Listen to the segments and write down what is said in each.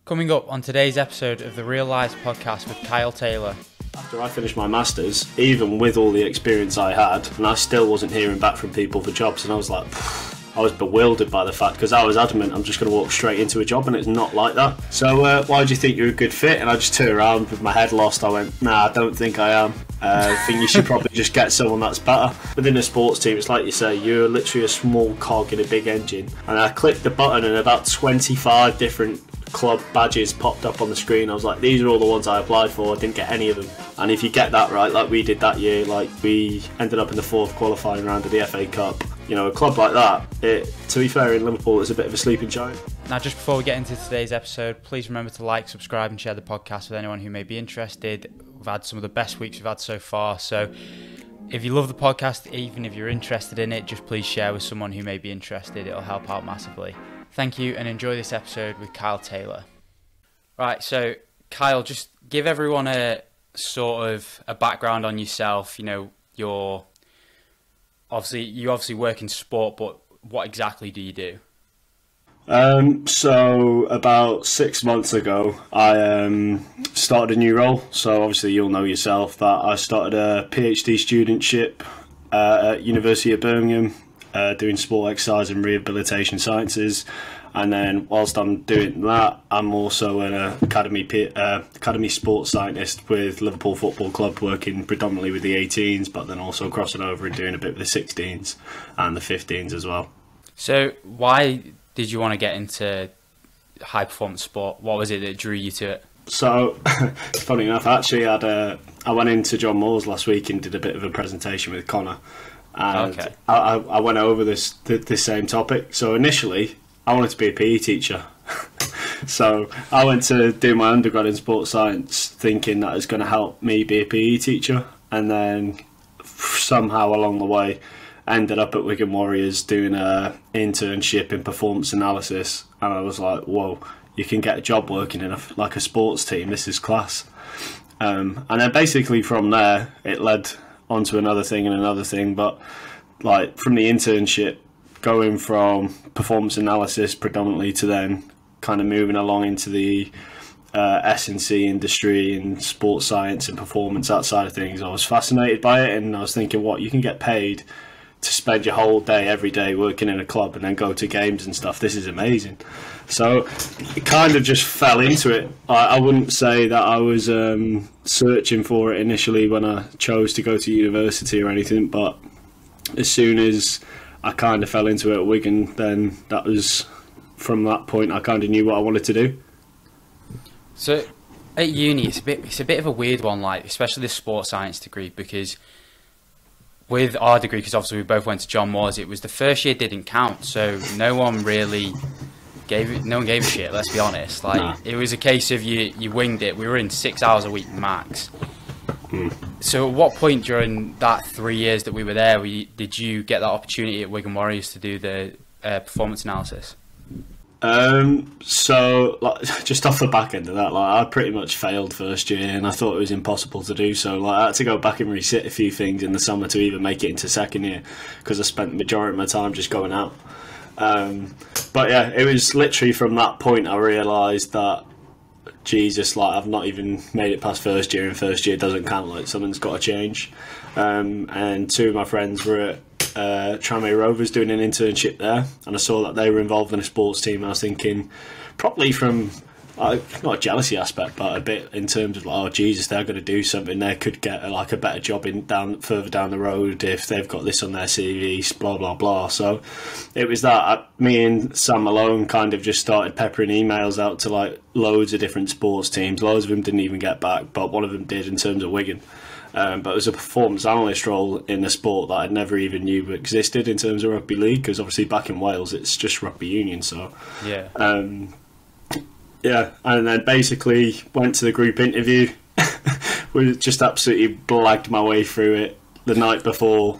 Coming up on today's episode of the Real Lives podcast with Kyle Taylor. After I finished my Masters, even with all the experience I had, and I still wasn't hearing back from people for jobs, and I was like, I was bewildered by the fact, because I was adamant I'm just going to walk straight into a job, and it's not like that. So why do you think you're a good fit? And I just turned around with my head lost. I went, nah, I don't think I am. I think you should probably just get someone that's better. Within a sports team, it's like you say, you're literally a small cog in a big engine. And I clicked the button and about 25 different club badges popped up on the screen. I was like, these are all the ones I applied for. I didn't get any of them. And if you get that right, like we did that year, like we ended up in the fourth qualifying round of the FA Cup. You know, a club like that, to be fair, in Liverpool, it's a bit of a sleeping giant. Now, just before we get into today's episode, please remember to like, subscribe and share the podcast with anyone who may be interested. We've had some of the best weeks we've had so far, so if you love the podcast, even if you're interested in it, just please share with someone who may be interested. It'll help out massively. Thank you, and enjoy this episode with Kyle Taylor. Right, so Kyle, just give everyone a sort of a background on yourself. You know, you obviously work in sport, but what exactly do you do? So about 6 months ago, I started a new role. So obviously you'll know yourself that I started a PhD studentship at University of Birmingham, doing sport exercise and rehabilitation sciences. And then whilst I'm doing that, I'm also an academy sports scientist with Liverpool Football Club, working predominantly with the 18s, but then also crossing over and doing a bit with the 16s and the 15s as well. So why did you want to get into high performance sport? What was it that drew you to it? So, funny enough, actually, I went into John Moore's last week and did a bit of a presentation with Connor. And okay. I went over this same topic. So initially, I wanted to be a PE teacher. So I went to do my undergrad in sports science thinking that it was going to help me be a PE teacher. And then somehow along the way, ended up at Wigan Warriors doing an internship in performance analysis. And I was like, whoa, you can get a job working in a sports team. This is class. And then basically from there, it led onto another thing. But like from the internship, going from performance analysis predominantly to then kind of moving along into the S&C industry and sports science and performance, that side of things, I was fascinated by it. And I was thinking, what, you can get paid to spend your whole day every day working in a club and then go to games and stuff. This is amazing. So it kind of just fell into it. I wouldn't say that I was searching for it initially when I chose to go to university or anything, but as soon as I kind of fell into it at Wigan, then that was, from that point, I kind of knew what I wanted to do. So at uni, it's a bit of a weird one, like especially the sports science degree, because with our degree, because obviously we both went to John Moore's, it was the first year didn't count, so no one gave a shit. Let's be honest. Like nah. It was a case of you winged it. We were in 6 hours a week max. So at what point during that 3 years that we were there, did you get that opportunity at Wigan Warriors to do the performance analysis? So like, just off the back end of that, like I pretty much failed first year, and I thought it was impossible to do so. Like I had to go back and resit a few things in the summer to even make it into second year, because I spent the majority of my time just going out. But yeah, it was literally from that point I realised that, Jesus, like I've not even made it past first year, and first year doesn't count. Like something's got to change. And two of my friends were at Tranmere Rovers doing an internship there, and I saw that they were involved in a sports team. And I was thinking, probably from not a jealousy aspect, but a bit in terms of like, oh Jesus, they're going to do something. They could get a better job further down the road if they've got this on their CV. Blah blah blah. So it was that me and Sam Malone kind of just started peppering emails out to like loads of different sports teams. Loads of them didn't even get back, but one of them did in terms of Wigan. But it was a performance analyst role in a sport that I never even knew existed in terms of rugby league, because obviously back in Wales it's just rugby union. So yeah. Yeah, and then basically went to the group interview. We just absolutely blagged my way through it the night before.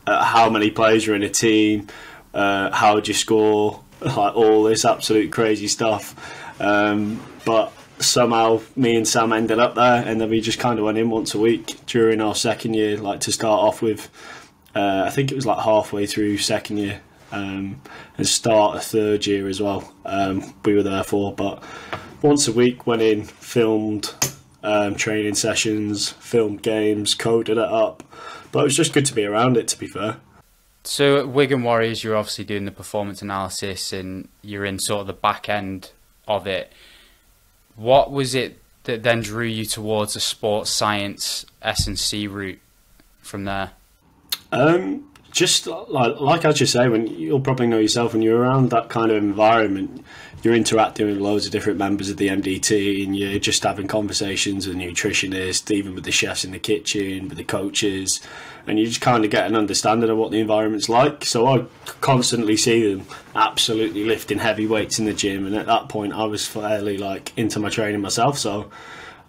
How many players are in a team? How would you score? Like all this absolute crazy stuff. But somehow me and Sam ended up there, and then we just kind of went in once a week during our second year, like to start off with. I think it was like halfway through second year. and start a third year as well. We were there for, but once a week went in, filmed training sessions, filmed games, coded it up. But it was just good to be around it, to be fair. So at Wigan Warriors, you're obviously doing the performance analysis and you're in sort of the back end of it. What was it that then drew you towards a sports science S&C route from there? Just like as you say, when you'll probably know yourself, when you're around that kind of environment, you're interacting with loads of different members of the MDT, and you're just having conversations with the nutritionist, even with the chefs in the kitchen, with the coaches, and you just kind of get an understanding of what the environment's like. So I constantly see them absolutely lifting heavy weights in the gym, and at that point I was fairly into my training myself. So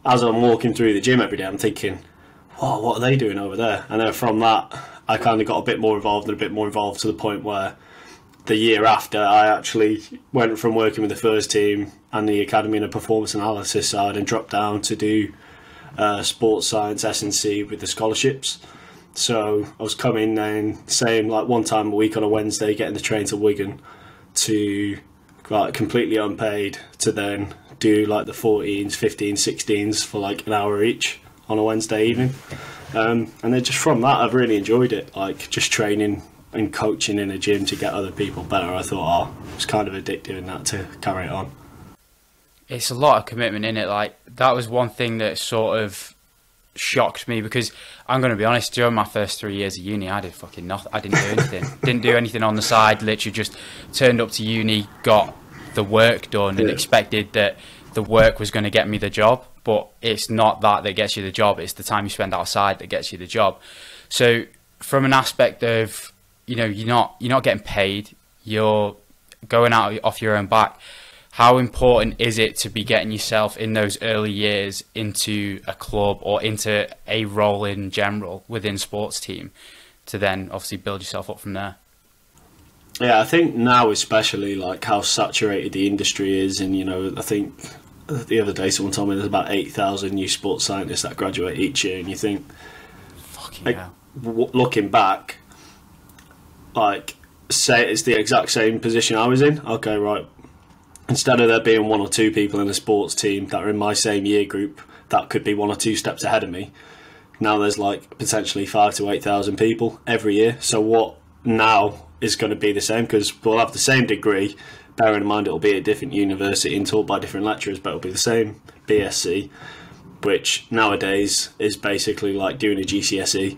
as I'm walking through the gym every day, I'm thinking, "Wow, what are they doing over there?" And then from that, I kind of got a bit more involved to the point where the year after, I actually went from working with the first team and the academy in a performance analysis side and dropped down to do sports science S&C with the scholarships. So I was coming then, saying one time a week on a Wednesday, getting the train to Wigan to completely unpaid, to then do the 14s, 15s, 16s for an hour each on a Wednesday evening. And then just from that, I've really enjoyed it, just training and coaching in a gym to get other people better. I thought, it's kind of addictive in that to carry it on. It's a lot of commitment in it. That was one thing that sort of shocked me, because I'm going to be honest, during my first 3 years of uni, I did fucking nothing. I didn't do anything. Didn't do anything on the side. Literally just turned up to uni, got the work done, and expected that the work was going to get me the job. But it's not that gets you the job. It's the time you spend outside that gets you the job. So from an aspect of, you're not getting paid, you're going out off your own back. How important is it to be getting yourself in those early years into a club or into a role in general within sports team to then obviously build yourself up from there? Yeah, I think now especially how saturated the industry is, and I think the other day someone told me there's about 8,000 new sports scientists that graduate each year, and you think, fucking hell. Looking back, say it's the exact same position I was in. Okay, right. Instead of there being one or two people in a sports team that are in my same year group that could be one or two steps ahead of me, now there's potentially 5,000 to 8,000 people every year. So what now is going to be the same, because we'll have the same degree, bearing in mind it'll be at a different university and taught by different lecturers, but it'll be the same BSc, which nowadays is basically doing a GCSE.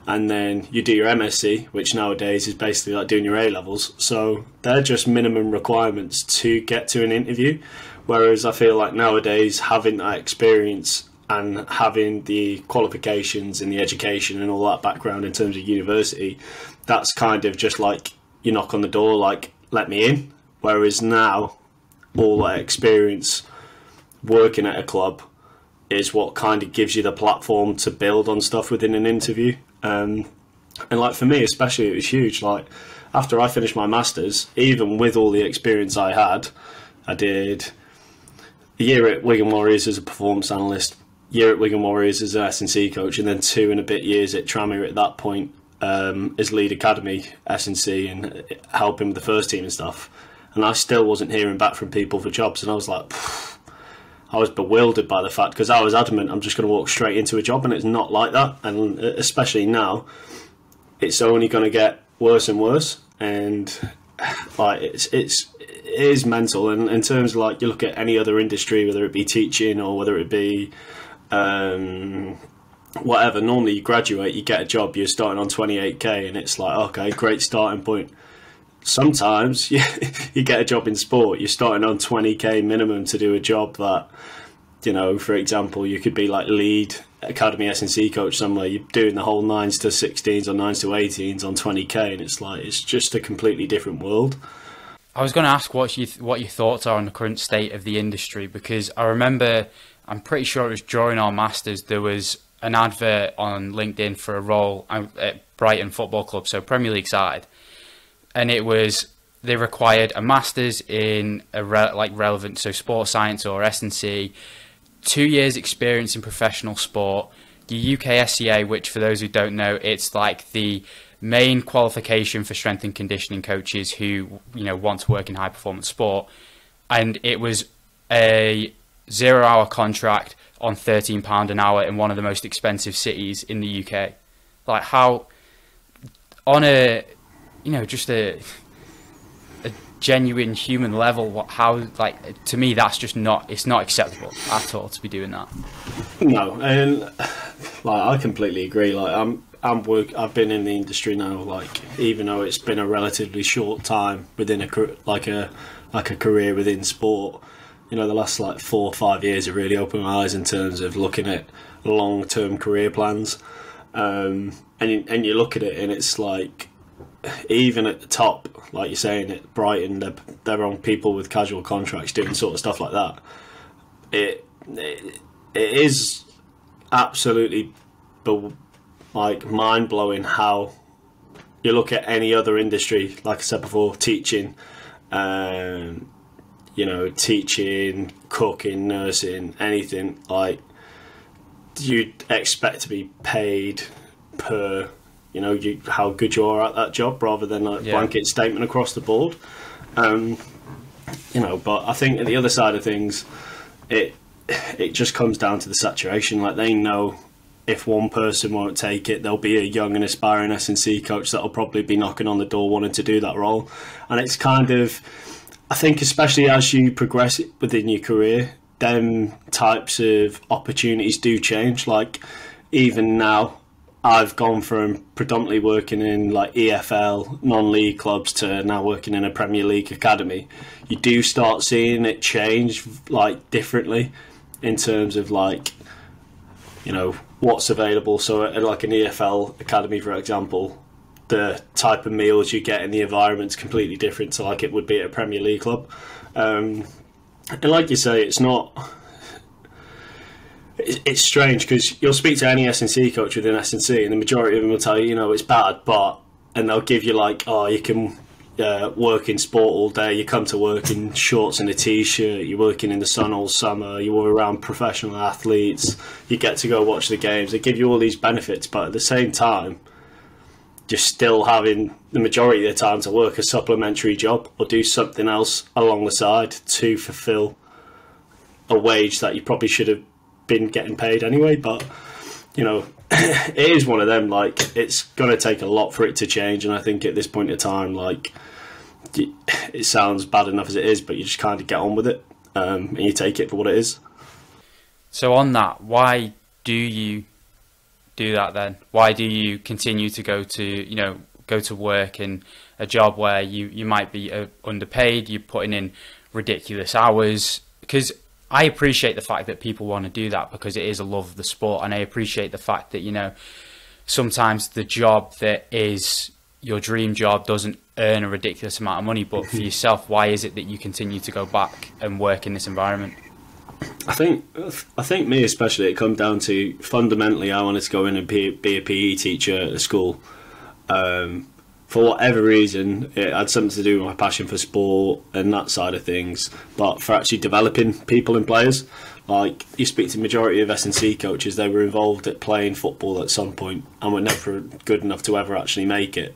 And then you do your MSc, which nowadays is basically doing your A-levels. So they're just minimum requirements to get to an interview. Whereas I feel nowadays, having that experience and having the qualifications and the education and all that background in terms of university, that's kind of just you knock on the door, let me in. Whereas now, all that experience working at a club is what kind of gives you the platform to build on stuff within an interview. And for me especially, it was huge. After I finished my masters, even with all the experience I had, I did a year at Wigan Warriors as a performance analyst, year at Wigan Warriors as an S&C coach, and then 2 and a bit years at Tranmere at that point as lead academy S&C and helping with the first team and stuff. And I still wasn't hearing back from people for jobs, and I was I was bewildered by the fact, because I was adamant I'm just going to walk straight into a job, and it's not like that. And especially now, it's only going to get worse and worse, and it is mental. And in terms of you look at any other industry, whether it be teaching or whether it be whatever, normally you graduate, you get a job, you're starting on 28k, and it's okay, great starting point. Sometimes you get a job in sport, you're starting on 20k minimum to do a job that, for example, you could be lead academy S&C coach somewhere, you're doing the whole 9s to 16s or 9s to 18s on 20k, and it's just a completely different world. I was going to ask what your thoughts are on the current state of the industry, because I remember, I'm pretty sure it was during our masters, there was an advert on LinkedIn for a role at Brighton Football Club, so Premier League side. And they required a master's in relevant, so sports science or S&C, 2 years experience in professional sport, the UK SCA, which for those who don't know, it's the main qualification for strength and conditioning coaches who, want to work in high performance sport. And it was a 0-hour contract on £13 an hour in one of the most expensive cities in the UK. Like, how, on a, just a genuine human level, how, like, to me, that's just not, it's not acceptable at all to be doing that. No, and like, I completely agree. Like, I've been in the industry now, like, even though it's been a relatively short time within a career within sport, the last like 4 or 5 years have really opened my eyes in terms of looking at long-term career plans. And you look at it, and it's like, even at the top, like you're saying, at Brighton, they're on people with casual contracts doing sort of stuff like that. It is absolutely like mind-blowing how you look at any other industry, like I said before, teaching, teaching, cooking, nursing, anything, like, you'd expect to be paid per, how good you are at that job, rather than a blanket statement across the board. But I think at the other side of things, it just comes down to the saturation. Like, they know if one person won't take it, there'll be a young and aspiring S&C coach that'll probably be knocking on the door wanting to do that role. And it's kind of, I think, especially as you progress within your career, them types of opportunities do change. Like, even now, I've gone from predominantly working in like EFL, non-league clubs, to now working in a Premier League academy. You do start seeing it change, like, differently in terms of, like, what's available. So at like an EFL academy, for example, the type of meals you get in the environment's completely different to like it would be at a Premier League club. And like you say, it's strange, because you'll speak to any S&C coach within S&C, and the majority of them will tell you, it's bad, and they'll give you like, oh, you can work in sport all day, you come to work in shorts and a t-shirt, you're working in the sun all summer, you're around professional athletes, you get to go watch the games. They give you all these benefits, but at the same time, you're still having the majority of the time to work a supplementary job or do something else along the side to fulfill a wage that you probably should have been getting paid anyway. But it is one of them, like, it's going to take a lot for it to change. And I think at this point in time, like, it sounds bad enough as it is, but you just kind of get on with it, and you take it for what it is. So on that, why do you do that then? Why do you continue to go to work in a job where you might be underpaid, you're putting in ridiculous hours? Because I appreciate the fact that people want to do that because it is a love of the sport, and I appreciate the fact that sometimes the job that is your dream job doesn't earn a ridiculous amount of money. But for yourself, why is it that you continue to go back and work in this environment? I think me especially, it comes down to, fundamentally, I wanted to go in and be a PE teacher at a school. For whatever reason, it had something to do with my passion for sport and that side of things, but for actually developing people and players. Like, you speak to the majority of S&C coaches, they were involved at playing football at some point and were never good enough to ever actually make it.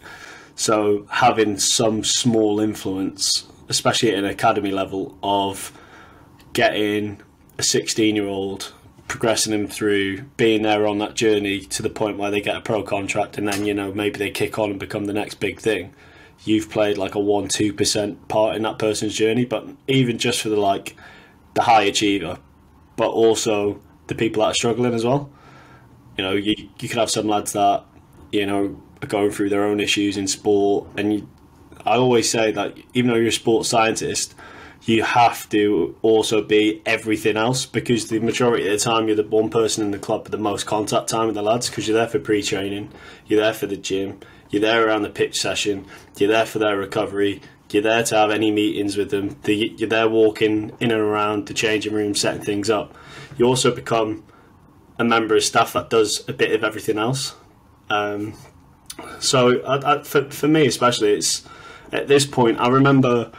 So having some small influence, especially at an academy level, of getting a 16-year-old, progressing them through, being there on that journey to the point where they get a pro contract, and then maybe they kick on and become the next big thing. You've played like a 1-2% part in that person's journey. But even just for the high achiever, but also the people that are struggling as well. You could have some lads that are going through their own issues in sport, and I always say that even though you're a sports scientist, you have to also be everything else, because the majority of the time you're the one person in the club with the most contact time with the lads, because you're there for pre-training, you're there for the gym, you're there around the pitch session, you're there for their recovery, you're there to have any meetings with them, you're there walking in and around the changing room, setting things up. You also become a member of staff that does a bit of everything else. So for me especially, it's at this point, I remember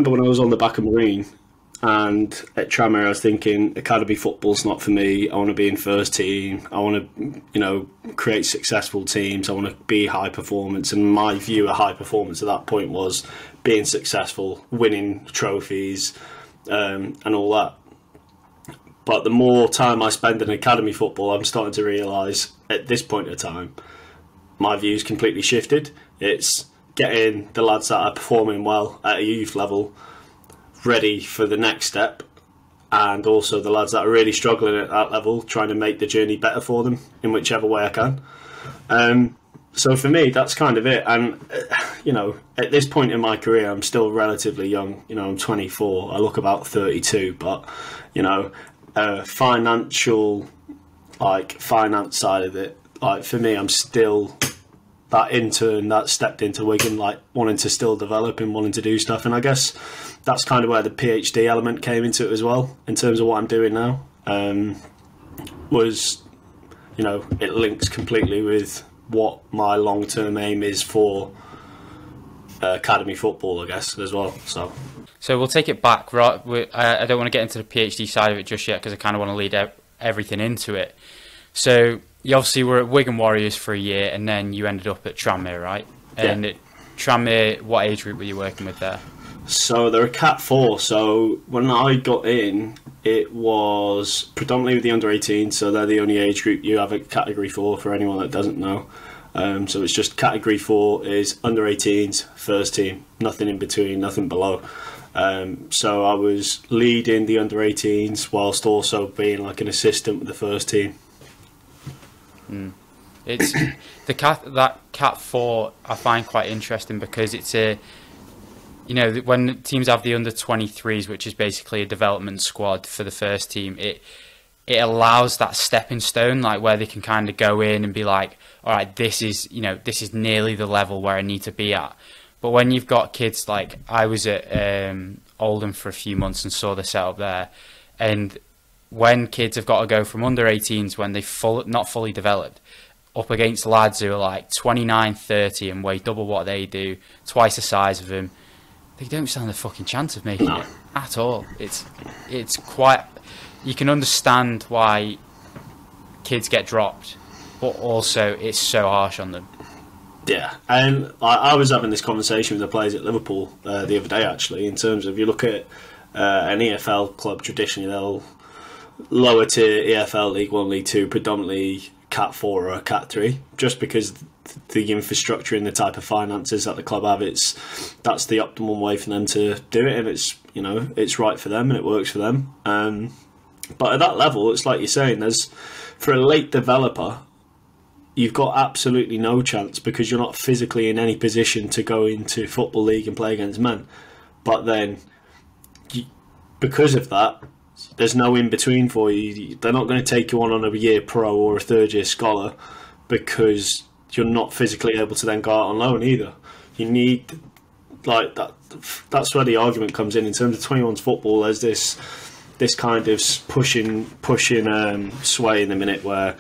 when I was on the back of Marine, And at Tranmere, I was thinking, academy football's not for me. I want to be in first team. I want to, create successful teams. I want to be high performance. And my view of high performance at that point was being successful, winning trophies, and all that. But the more time I spend in academy football, I'm starting to realise at this point in time, my view's completely shifted. It's getting the lads that are performing well at a youth level ready for the next step, and also the lads that are really struggling at that level, trying to make the journey better for them in whichever way I can. So for me, that's kind of it. And at this point in my career, I'm still relatively young. I'm 24. I look about 32, but financial, finance side of it, for me, I'm still that intern that stepped into Wigan, wanting to still develop and wanting to do stuff. And I guess that's kind of where the PhD element came into it as well, in terms of what I'm doing now. It links completely with what my long-term aim is for academy football, I guess, as well. So we'll take it back. Right, I don't want to get into the PhD side of it just yet, because I kind of want to lead everything into it. So you obviously were at Wigan Warriors for a year, and then you ended up at Tranmere, right? And yeah. At Tranmere, what age group were you working with there? So they're a Cat 4. So when I got in, it was predominantly with the under-18. So they're the only age group you have at Category 4 for anyone that doesn't know. So it's just Category 4 is under-18s, first team, nothing in between, nothing below. So I was leading the under-18s whilst also being like an assistant with the first team. It's that Cat 4 I find quite interesting, because it's when teams have the under 23s, which is basically a development squad for the first team, it allows that stepping stone, where they can kind of go in and be like, all right, this is nearly the level where I need to be at. But when you've got kids I was at Oldham for a few months and saw the setup there, and when kids have got to go from under 18s when they're not fully developed up against lads who are 29, 30 and weigh double what they do, twice the size of them, they don't stand a fucking chance of making it at all. It's quite... You can understand why kids get dropped, but also it's so harsh on them. Yeah, and I was having this conversation with the players at Liverpool the other day, actually, in terms of, you look at an EFL club, traditionally they'll lower tier EFL, League 1, League 2, predominantly Cat 4 or Cat 3, just because the infrastructure and the type of finances that the club have, that's the optimal way for them to do it, and it's right for them and it works for them. But at that level, it's like you're saying, for a late developer, you've got absolutely no chance, because you're not physically in any position to go into Football League and play against men. But then, because of that, there's no in-between for you. They're not going to take you on a year pro or a third-year scholar, because you're not physically able to then go out on loan either. You need, that. That's where the argument comes in terms of 21s football. There's this kind of pushing sway in the minute where,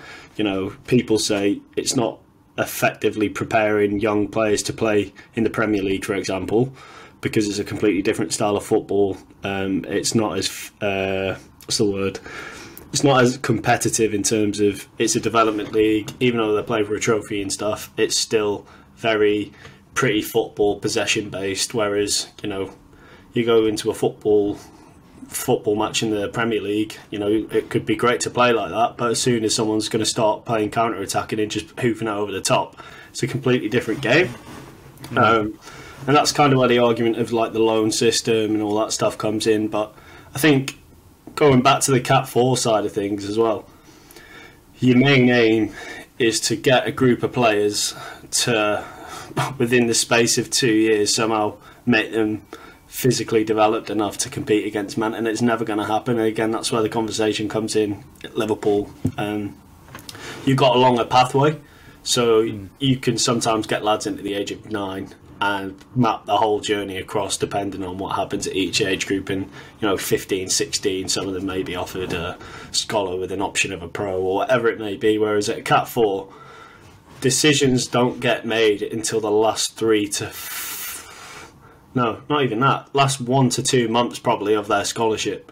people say it's not effectively preparing young players to play in the Premier League, for example, because it's a completely different style of football. It's not as what's the word? It's not as competitive in terms of, it's a development league. Even though they play for a trophy and stuff, it's still very pretty football possession based. Whereas you go into a football match in the Premier League, it could be great to play like that, but as soon as someone's going to start playing counter-attacking and just hoofing it over the top, it's a completely different game. And that's kind of where the argument of the loan system and all that stuff comes in. But I think going back to the Cat 4 side of things as well, your main aim is to get a group of players to, within the space of 2 years, somehow make them physically developed enough to compete against men, and it's never going to happen. And again, that's where the conversation comes in at Liverpool. You've got a longer pathway, so you can sometimes get lads into the age of 9 and map the whole journey across, depending on what happens at each age group. And 15, 16, some of them may be offered a scholar with an option of a pro or whatever it may be, whereas at Cat 4, decisions don't get made until the last 3 to No, not even that. Last 1 to 2 months probably of their scholarship.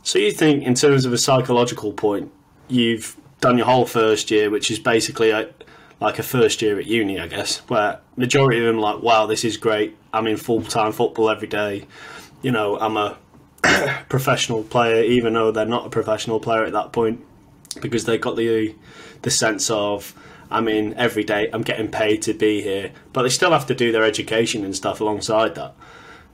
So you think, in terms of a psychological point, you've done your whole first year, which is basically like a first year at uni, I guess, where majority of them are like, wow, this is great. I'm in full-time football every day. You know, I'm a professional player, even though they're not a professional player at that point, because they got the sense of, I'm in every day, I'm getting paid to be here, but they still have to do their education and stuff alongside that.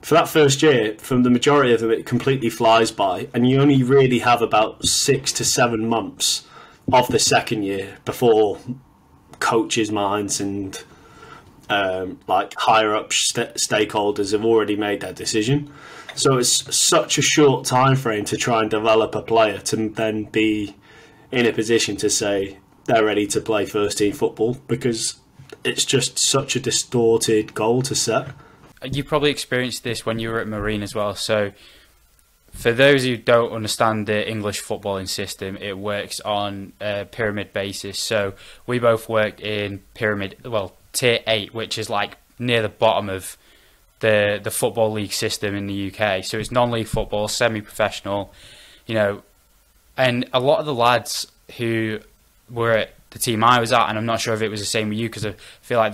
For that first year, from the majority of them, it completely flies by, and you only really have about 6 to 7 months of the second year before coaches' minds and like higher up stakeholders have already made their decision. So it's such a short time frame to try and develop a player to then be in a position to say they're ready to play first team football, because it's just such a distorted goal to set. You probably experienced this when you were at Marine as well. So for those who don't understand the English footballing system, it works on a pyramid basis. So we both worked in tier 8, which is like near the bottom of the football league system in the UK. So it's non-league football, semi-professional, you know, and a lot of the lads who were at the team I was at, and I'm not sure if it was the same with you, because I feel like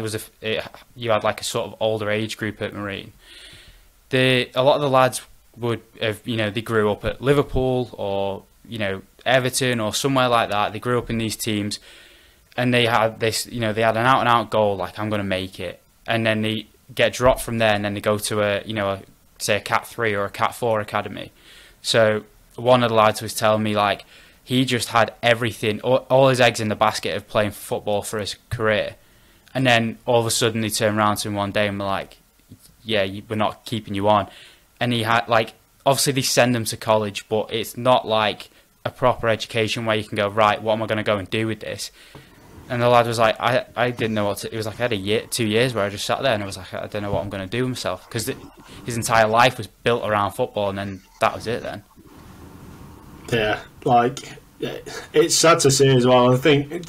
you had like a sort of older age group at Marine. A lot of the lads would have, you know, they grew up at Liverpool or, you know, Everton or somewhere like that. They grew up in these teams, and they had this, you know, they had an out and out goal, like, I'm going to make it, and then they get dropped from there, and then they go to say a Cat 3 or a Cat 4 academy. So one of the lads was telling me, like, he just had everything, all his eggs in the basket of playing football for his career. And then all of a sudden they turn around to him one day and were like, yeah, we're not keeping you on. And he had, like, obviously they send him to college, but it's not like a proper education where you can go, right, what am I going to go and do with this? And the lad was like, I didn't know what to, it was like I had 2 years where I just sat there and I was like, I don't know what I'm going to do with myself. Because his entire life was built around football, and then that was it then. Yeah, like, it's sad to see as well. I think,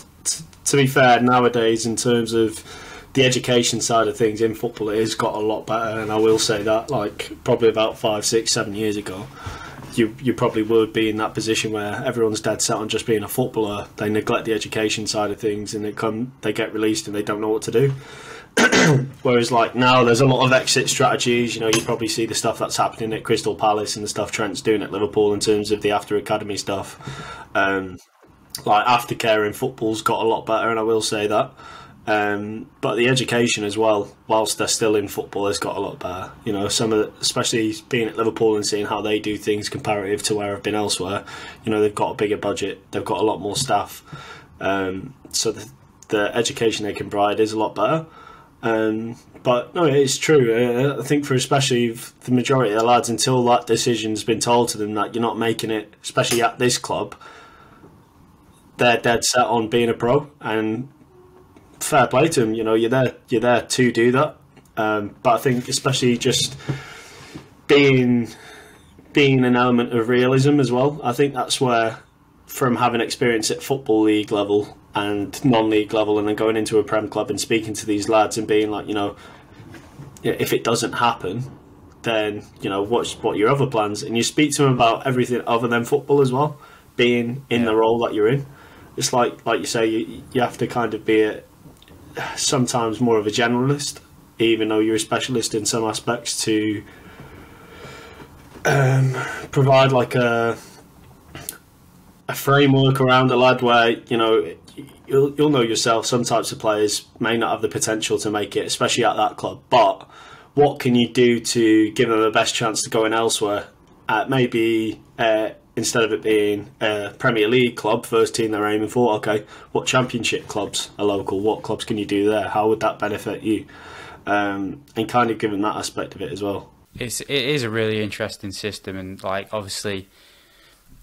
to be fair, nowadays, in terms of the education side of things in football, it has got a lot better. And I will say that, like, probably about 5, 6, 7 years ago, you probably would be in that position where everyone's dead set on just being a footballer. They neglect the education side of things, and they get released and they don't know what to do. Whereas, like, now there's a lot of exit strategies. You know, you probably see the stuff that's happening at Crystal Palace and the stuff Trent's doing at Liverpool in terms of the after academy stuff. Like, aftercare in football's got a lot better, and I will say that. But the education as well, whilst they're still in football, has got a lot better. You know, especially being at Liverpool and seeing how they do things comparative to where I've been elsewhere. You know, they've got a bigger budget, they've got a lot more staff, so the education they can provide is a lot better. But no, it's true. I think for especially the majority of the lads, until that decision's been told to them that you're not making it, especially at this club, they're dead set on being a pro, and fair play to them. You know, you're there to do that. But I think especially just being an element of realism as well. I think that's where, from having experience at football league level and non-league level, and then going into a Prem club and speaking to these lads and being like, you know, if it doesn't happen, then, you know, what your other plans? And you speak to them about everything other than football as well, being in the role that you're in. It's like you say, you have to kind of be sometimes more of a generalist, even though you're a specialist in some aspects, to provide like a framework around a lad where, you know, you'll know yourself, some types of players may not have the potential to make it, especially at that club, but what can you do to give them the best chance to go in elsewhere? Maybe instead of it being a Premier League club, first team they're aiming for, okay, what Championship clubs are local? What clubs can you do there? How would that benefit you? And kind of giving that aspect of it as well. It is a really interesting system, and like obviously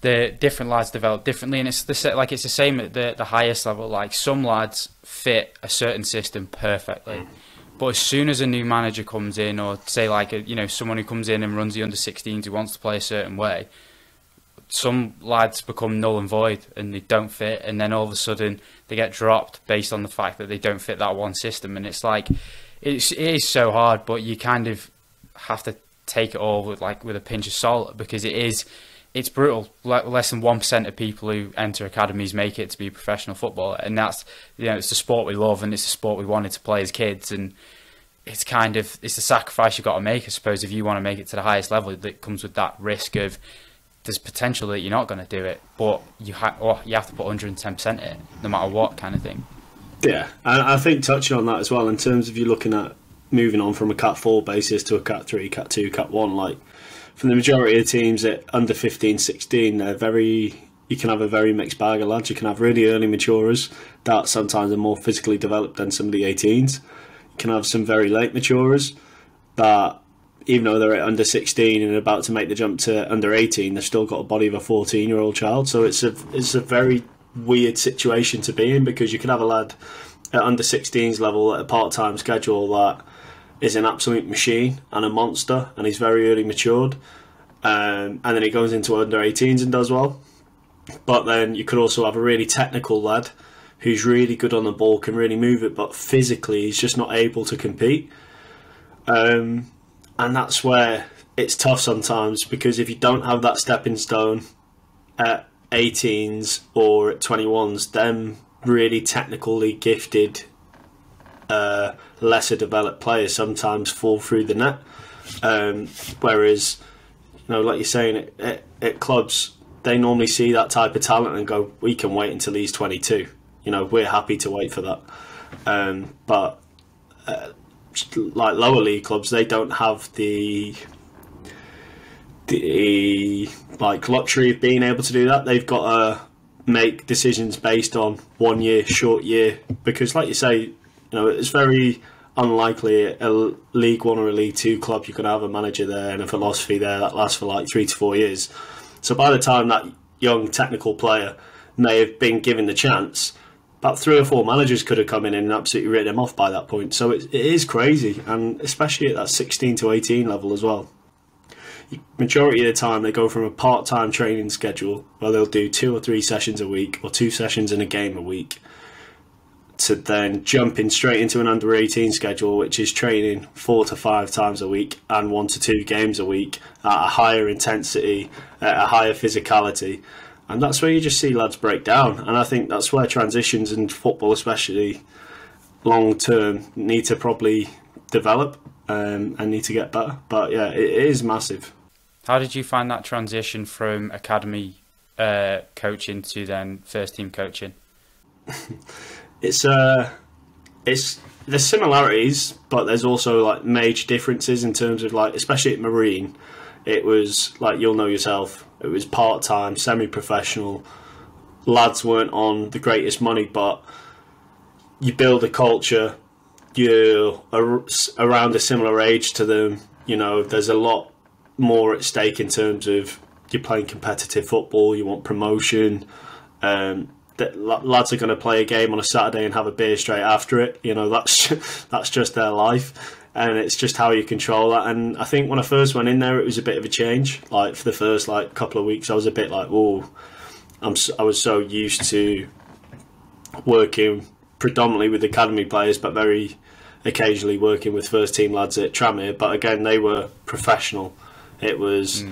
the different lads develop differently, and it's the same at the highest level. Like some lads fit a certain system perfectly, but as soon as a new manager comes in, or say like someone who comes in and runs the under-16s who wants to play a certain way, some lads become null and void and they don't fit, and then all of a sudden they get dropped based on the fact that they don't fit that one system. And it's like it is so hard, but you kind of have to take it all with a pinch of salt, because it's brutal. Less than 1% of people who enter academies make it to be a professional footballer, and that's, it's the sport we love, and it's the sport we wanted to play as kids, and it's the sacrifice you've got to make, I suppose, if you want to make it to the highest level. That comes with that risk of there's potential that you're not going to do it, but you have to put 110% in it, no matter what kind of thing. Yeah, and I think touching on that as well, in terms of you looking at moving on from a Cat 4 basis to a Cat 3, Cat 2, Cat 1, like, for the majority of teams at under 15, 16, you can have a very mixed bag of lads. You can have really early maturers that sometimes are more physically developed than some of the 18s. You can have some very late maturers that, even though they're at under 16 and about to make the jump to under 18, they've still got a body of a 14-year-old child. So it's a very weird situation to be in, because you can have a lad at under 16s level at a part-time schedule that is an absolute machine and a monster, and he's very early matured, and then he goes into under 18s and does well. But then you could also have a really technical lad who's really good on the ball, can really move it, but physically he's just not able to compete. And that's where it's tough sometimes, because if you don't have that stepping stone at 18s or at 21s, them really technically gifted, lesser developed players sometimes fall through the net. Whereas, like you're saying, at clubs, they normally see that type of talent and go, we can wait until he's 22. We're happy to wait for that. But like lower league clubs, they don't have the luxury of being able to do that. They've got to make decisions based on 1 year, short year, because like you say, it's very unlikely at a League 1 or a League 2 club you're going to have a manager there and a philosophy there that lasts for like 3 to 4 years. So by the time that young technical player may have been given the chance, about 3 or 4 managers could have come in and absolutely written him off by that point. So it is crazy, and especially at that 16 to 18 level as well. Majority of the time they go from a part-time training schedule where they'll do 2 or 3 sessions a week, or 2 sessions in a game a week, to then jumping straight into an under 18 schedule, which is training 4 to 5 times a week and 1 to 2 games a week at a higher intensity, at a higher physicality. And that's where you just see lads break down. And I think that's where transitions in football, especially long term, need to probably develop and need to get better. But yeah, it is massive. How did you find that transition from academy coaching to then first team coaching? It's there's similarities, but there's also like major differences in terms of, like, especially at Marine, it was like, you'll know yourself, it was part-time, semi-professional. Lads weren't on the greatest money, but you build a culture, you're around a similar age to them, there's a lot more at stake in terms of you're playing competitive football, you want promotion, that lads are going to play a game on a Saturday and have a beer straight after it. That's just their life, and it's just how you control that. And I think when I first went in there, it was a bit of a change. Like, for the first couple of weeks, I was a bit like, "Oh, I was so used to working predominantly with academy players, but very occasionally working with first team lads at Tranmere." But again, they were professional. It was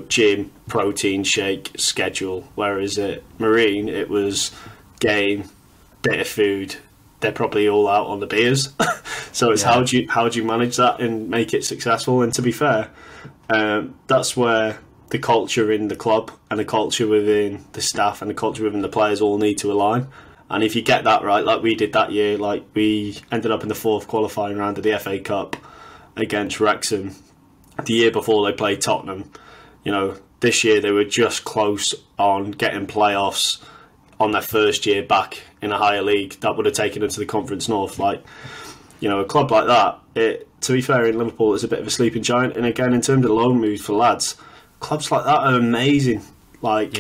gym, protein shake, schedule. Whereas at Marine, it was game, bit of food. They're probably all out on the beers. So it's how do you manage that and make it successful? And to be fair, that's where the culture in the club and the culture within the staff and the culture within the players all need to align. And if you get that right, like we did that year, like we ended up in the 4th qualifying round of the FA Cup against Wrexham. The year before they played Tottenham. This year they were just close on getting playoffs on their first year back in a higher league. That would have taken them to the Conference North. A club like that, to be fair, in Liverpool, it's a bit of a sleeping giant. And again, in terms of loan moves for lads, clubs like that are amazing. Like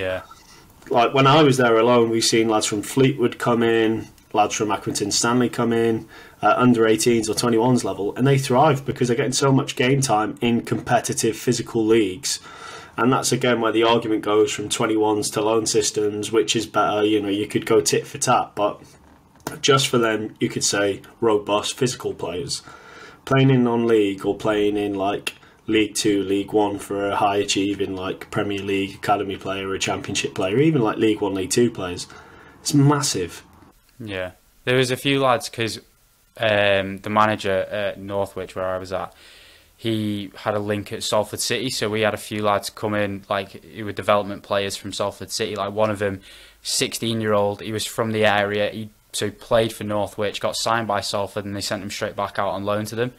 when I was there alone, we've seen lads from Fleetwood come in, lads from Accrington Stanley come in, under 18s or 21s level, and they thrive because they're getting so much game time in competitive physical leagues. And that's again where the argument goes from 21s to loan systems, which is better. You could go tit for tat, but just for them, you could say robust physical players playing in non-league or playing in like League Two, League One for a high achieving like Premier League academy player or a Championship player, even like League One, League Two players. It's massive. Yeah, there was a few lads because the manager at Northwich, where I was at, he had a link at Salford City, so we had a few lads come in, like, who were development players from Salford City. Like, one of them, 16-year-old, he was from the area, he played for Northwich, got signed by Salford, and they sent him straight back out on loan to them.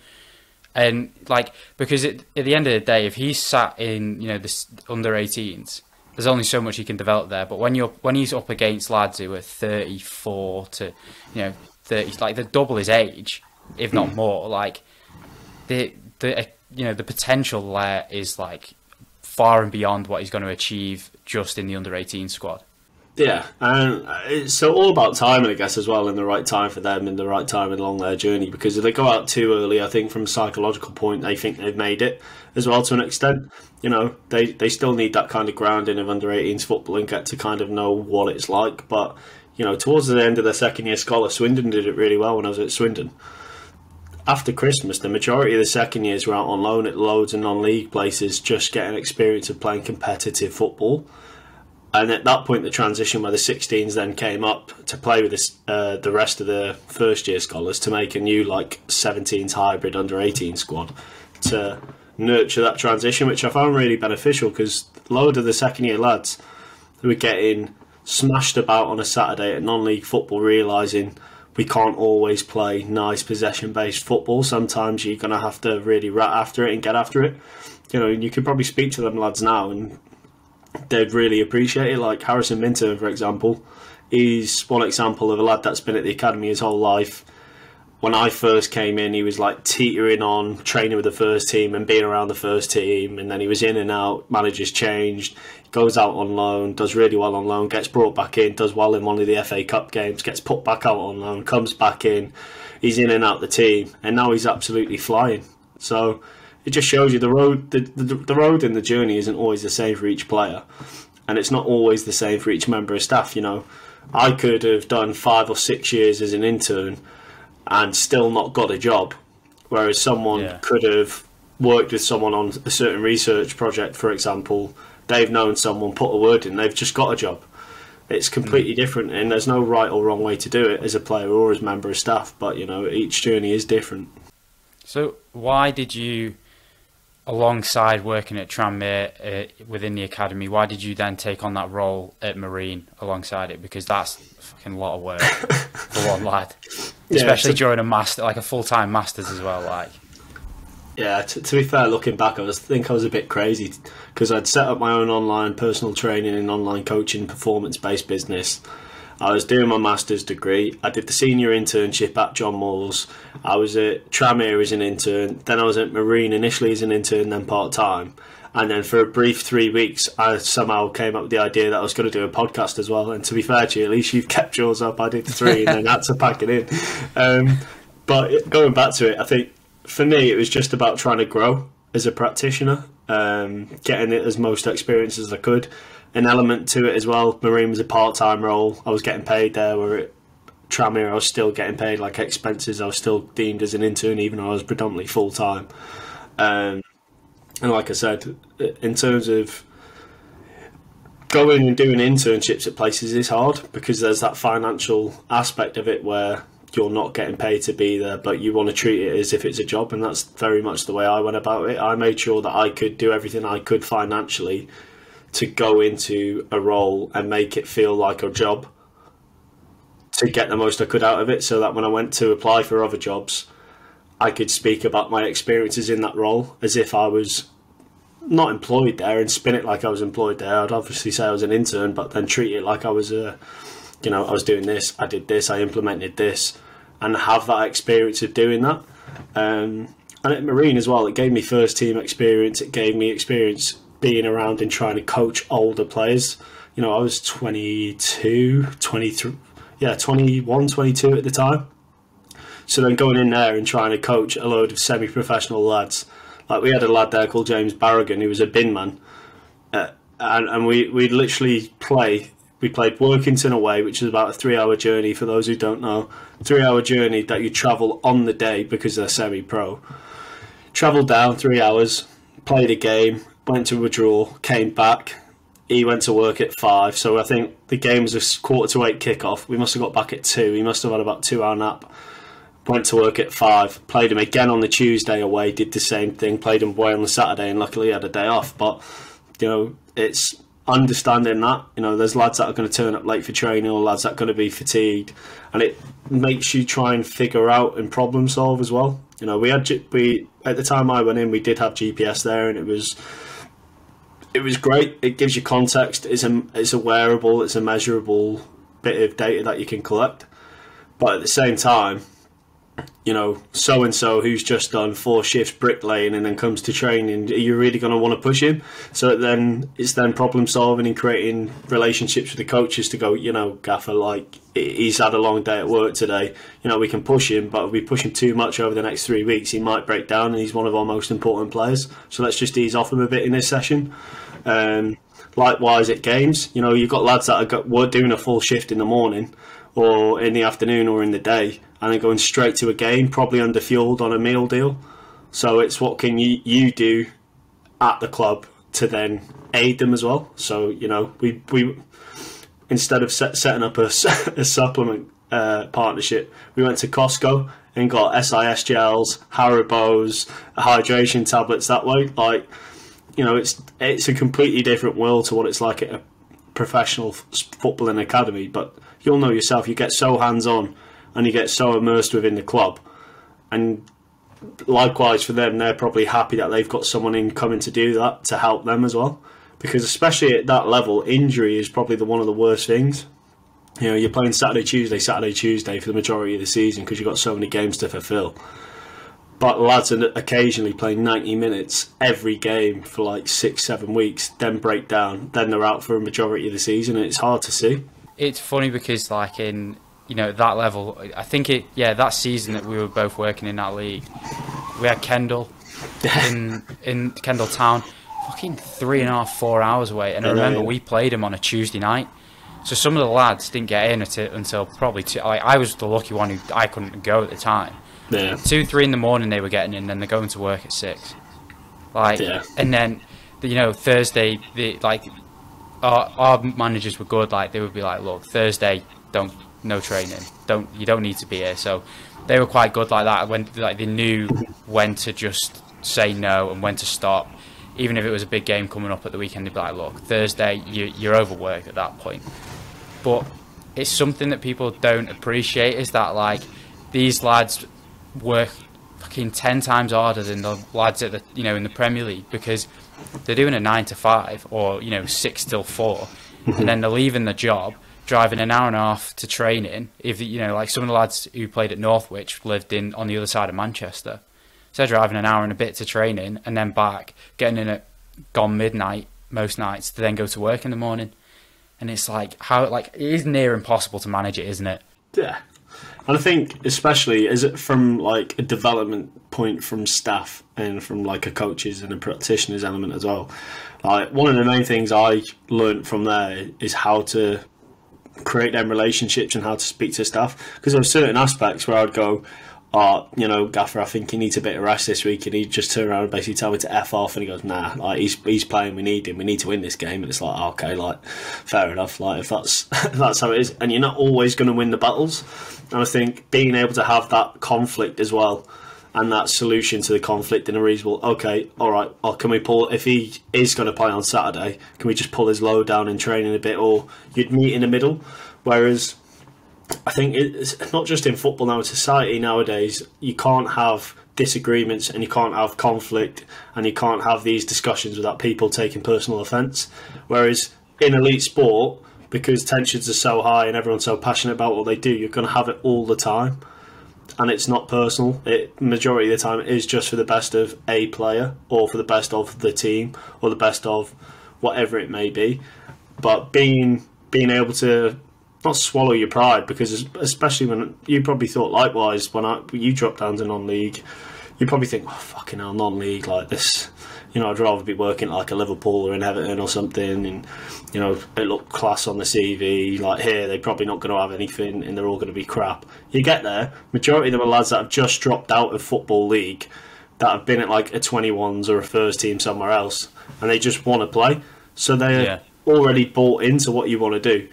And, like, because at the end of the day, if he's sat in, you know, this under-18s, there's only so much he can develop there. But when he's up against lads who are 34 to, you know, 30, like, they're double his age, if not more, like, the potential there is like far and beyond what he's going to achieve just in the under-18 squad. Yeah, and it's all about timing, I guess, as well, and the right time for them and the right time along their journey. Because if they go out too early, I think from a psychological point, they think they've made it as well to an extent. You know, they still need that kind of grounding of under-18s football and get to kind of know what it's like. But, you know, towards the end of their second year scholar, Swindon did it really well when I was at Swindon. After Christmas, the majority of the second years were out on loan at loads of non-league places, just getting experience of playing competitive football. And at that point, the transition where the 16s then came up to play with the rest of the first-year scholars to make a new, like, 17s hybrid under-18 squad to nurture that transition, which I found really beneficial because a load of the second-year lads who were getting smashed about on a Saturday at non-league football, realising we can't always play nice possession-based football. Sometimes you're going to have to really rat after it and get after it. You know, you could probably speak to them lads now and they'd really appreciate it. Like Harrison Minter, for example, he's one example of a lad that's been at the academy his whole life. When I first came in, he was like teetering on training with the first team and being around the first team, and then he was in and out, managers changed, goes out on loan, does really well on loan, gets brought back in, does well in one of the FA Cup games, gets put back out on loan, comes back in, he's in and out the team, and now he's absolutely flying. So it just shows you the road and the journey isn't always the same for each player, and it's not always the same for each member of staff. You know, I could have done 5 or 6 years as an intern and still not got a job, whereas someone could have worked with someone on a certain research project, for example. They've known someone, put a word in, they've just got a job. It's completely different, and there's no right or wrong way to do it as a player or as member of staff, but, you know, each journey is different. So why did you, alongside working at Tranmere within the academy, why did you then take on that role at Marine alongside it? Because that's a fucking lot of work for one lad, especially during a full-time masters as well. Like, yeah, to be fair, looking back, I think I was a bit crazy because I'd set up my own online personal training and online coaching performance-based business. I was doing my master's degree. I did the senior internship at John Moores. I was at Tranmere as an intern. Then I was at Marine initially as an intern, then part-time. And then for a brief 3 weeks, I somehow came up with the idea that I was going to do a podcast as well. And to be fair to you, at least you've kept yours up. I did 3 and then had to pack it in. But going back to it, I think for me, it was just about trying to grow as a practitioner, getting it as most experience as I could. An element to it as well, Marine was a part-time role. I was getting paid there, where at Tranmere I was still getting paid like expenses. I was still deemed as an intern, even though I was predominantly full-time. And like I said, in terms of going and doing internships at places is hard because there's that financial aspect of it where you're not getting paid to be there, but you want to treat it as if it's a job, and that's very much the way I went about it. I made sure that I could do everything I could financially to go into a role and make it feel like a job to get the most I could out of it, so that when I went to apply for other jobs, I could speak about my experiences in that role as if I was not employed there and spin it like I was employed there. I'd obviously say I was an intern, but then treat it like I was I was doing this, I did this, I implemented this, and have that experience of doing that. And at Marine as well, it gave me first team experience, it gave me experience being around and trying to coach older players. You know, I was 22, 23, 21, 22 at the time. So then going in there and trying to coach a load of semi-professional lads. Like we had a lad there called James Barragan, who was a bin man. And we'd literally we played Workington away, which is about a 3-hour journey for those who don't know. 3-hour journey that you travel on the day because they're semi-pro. Travel down 3 hours, played a game, went to a draw, came back. He went to work at 5, so I think the game was a 7:45 kickoff. We must have got back at 2. He must have had about a 2-hour nap. Went to work at 5. Played him again on the Tuesday away. Did the same thing. Played him away on the Saturday, and luckily he had a day off. But it's understanding that there's lads that are going to turn up late for training, or lads that are going to be fatigued, and it makes you try and figure out and problem solve as well. We at the time I went in, we did have GPS there, and it was great. It gives you context. It's a wearable, it's a measurable bit of data that you can collect. But at the same time, so and so who's just done 4 shifts bricklaying and then comes to training, are you really going to want to push him? So then it's problem solving and creating relationships with the coaches to go, Gaffer, like, he's had a long day at work today. We can push him, but if we push him too much over the next 3 weeks, he might break down, and he's one of our most important players. So let's just ease off him a bit in this session. Likewise at games, you've got lads that were doing a full shift in the morning or in the afternoon or in the day, and then going straight to a game, probably underfueled on a meal deal. So it's what can you do at the club to then aid them as well. So we instead of setting up a supplement partnership, we went to Costco and got SIS gels, Haribo's, hydration tablets that way. Like, it's a completely different world to what it's like at a professional footballing academy. But you'll know yourself, you get so hands-on and you get so immersed within the club. And likewise for them, they're probably happy that they've got someone in coming to do that to help them as well. Because especially at that level, injury is probably one of the worst things. You're playing Saturday, Tuesday for the majority of the season because you've got so many games to fulfill. But lads are occasionally playing 90 minutes every game for like 6-7 weeks, then break down, then they're out for a majority of the season, and it's hard to see. It's funny because, like, in that level, I think that season that we were both working in that league, we had Kendall in Kendall Town, fucking 3.5, 4 hours away, and I remember we played him on a Tuesday night. So some of the lads didn't get in until probably 2. Like, I was the lucky one who I couldn't go at the time. Yeah. 2, 3 in the morning they were getting in, then they're going to work at 6. And then Thursday, our managers were good. Like, they would be like, look, Thursday, no training, you don't need to be here. So they were quite good like that. When they knew when to just say no and when to stop. Even if it was a big game coming up at the weekend, they'd be like, look, Thursday, you're overworked at that point. But it's something that people don't appreciate, is that, like, these lads work fucking 10 times harder than the lads at the in the Premier League, because they're doing a 9 to 5 or 6 till 4, and then they're leaving the job, driving an hour and a half to training. If like some of the lads who played at Northwich lived on the other side of Manchester, so they're driving an hour and a bit to training and then back, getting in at gone midnight most nights to then go to work in the morning. And it's like, it is near impossible to manage it, isn't it? Yeah. And I think, especially, is it from like a development point from staff and from like a coaches and a practitioners element as well. Like, one of the main things I learned from there is how to create them relationships and how to speak to staff. Because there are certain aspects where I'd go, Gaffer, I think he needs a bit of rest this week, and he'd just turn around and basically tell me to F off, and he goes, nah, like, he's playing, we need him, we need to win this game. And it's like, okay, like, fair enough, like, if that's how it is. And you're not always going to win the battles. And I think being able to have that conflict as well, and that solution to the conflict in a reasonable, okay, all right, can we pull, if he is going to play on Saturday, can we just pull his load down in training a bit, or you'd meet in the middle? Whereas I think it's not just in football now, in society nowadays, you can't have disagreements and you can't have conflict and you can't have these discussions without people taking personal offence. Whereas in elite sport, because tensions are so high and everyone's so passionate about what they do, you're going to have it all the time. And it's not personal. Majority of the time, it is just for the best of a player or for the best of the team or the best of whatever it may be. But being able to not swallow your pride, because especially when you probably thought likewise when you dropped down to non-league, you probably think, oh, fucking hell, non-league like this, I'd rather be working at like a Liverpool or in Everton or something, and it looked class on the CV. Like, here they're probably not going to have anything and they're all going to be crap. You get there, majority of them are lads that have just dropped out of Football League, that have been at like a 21s or a first team somewhere else, and they just want to play. So they're already bought into what you want to do.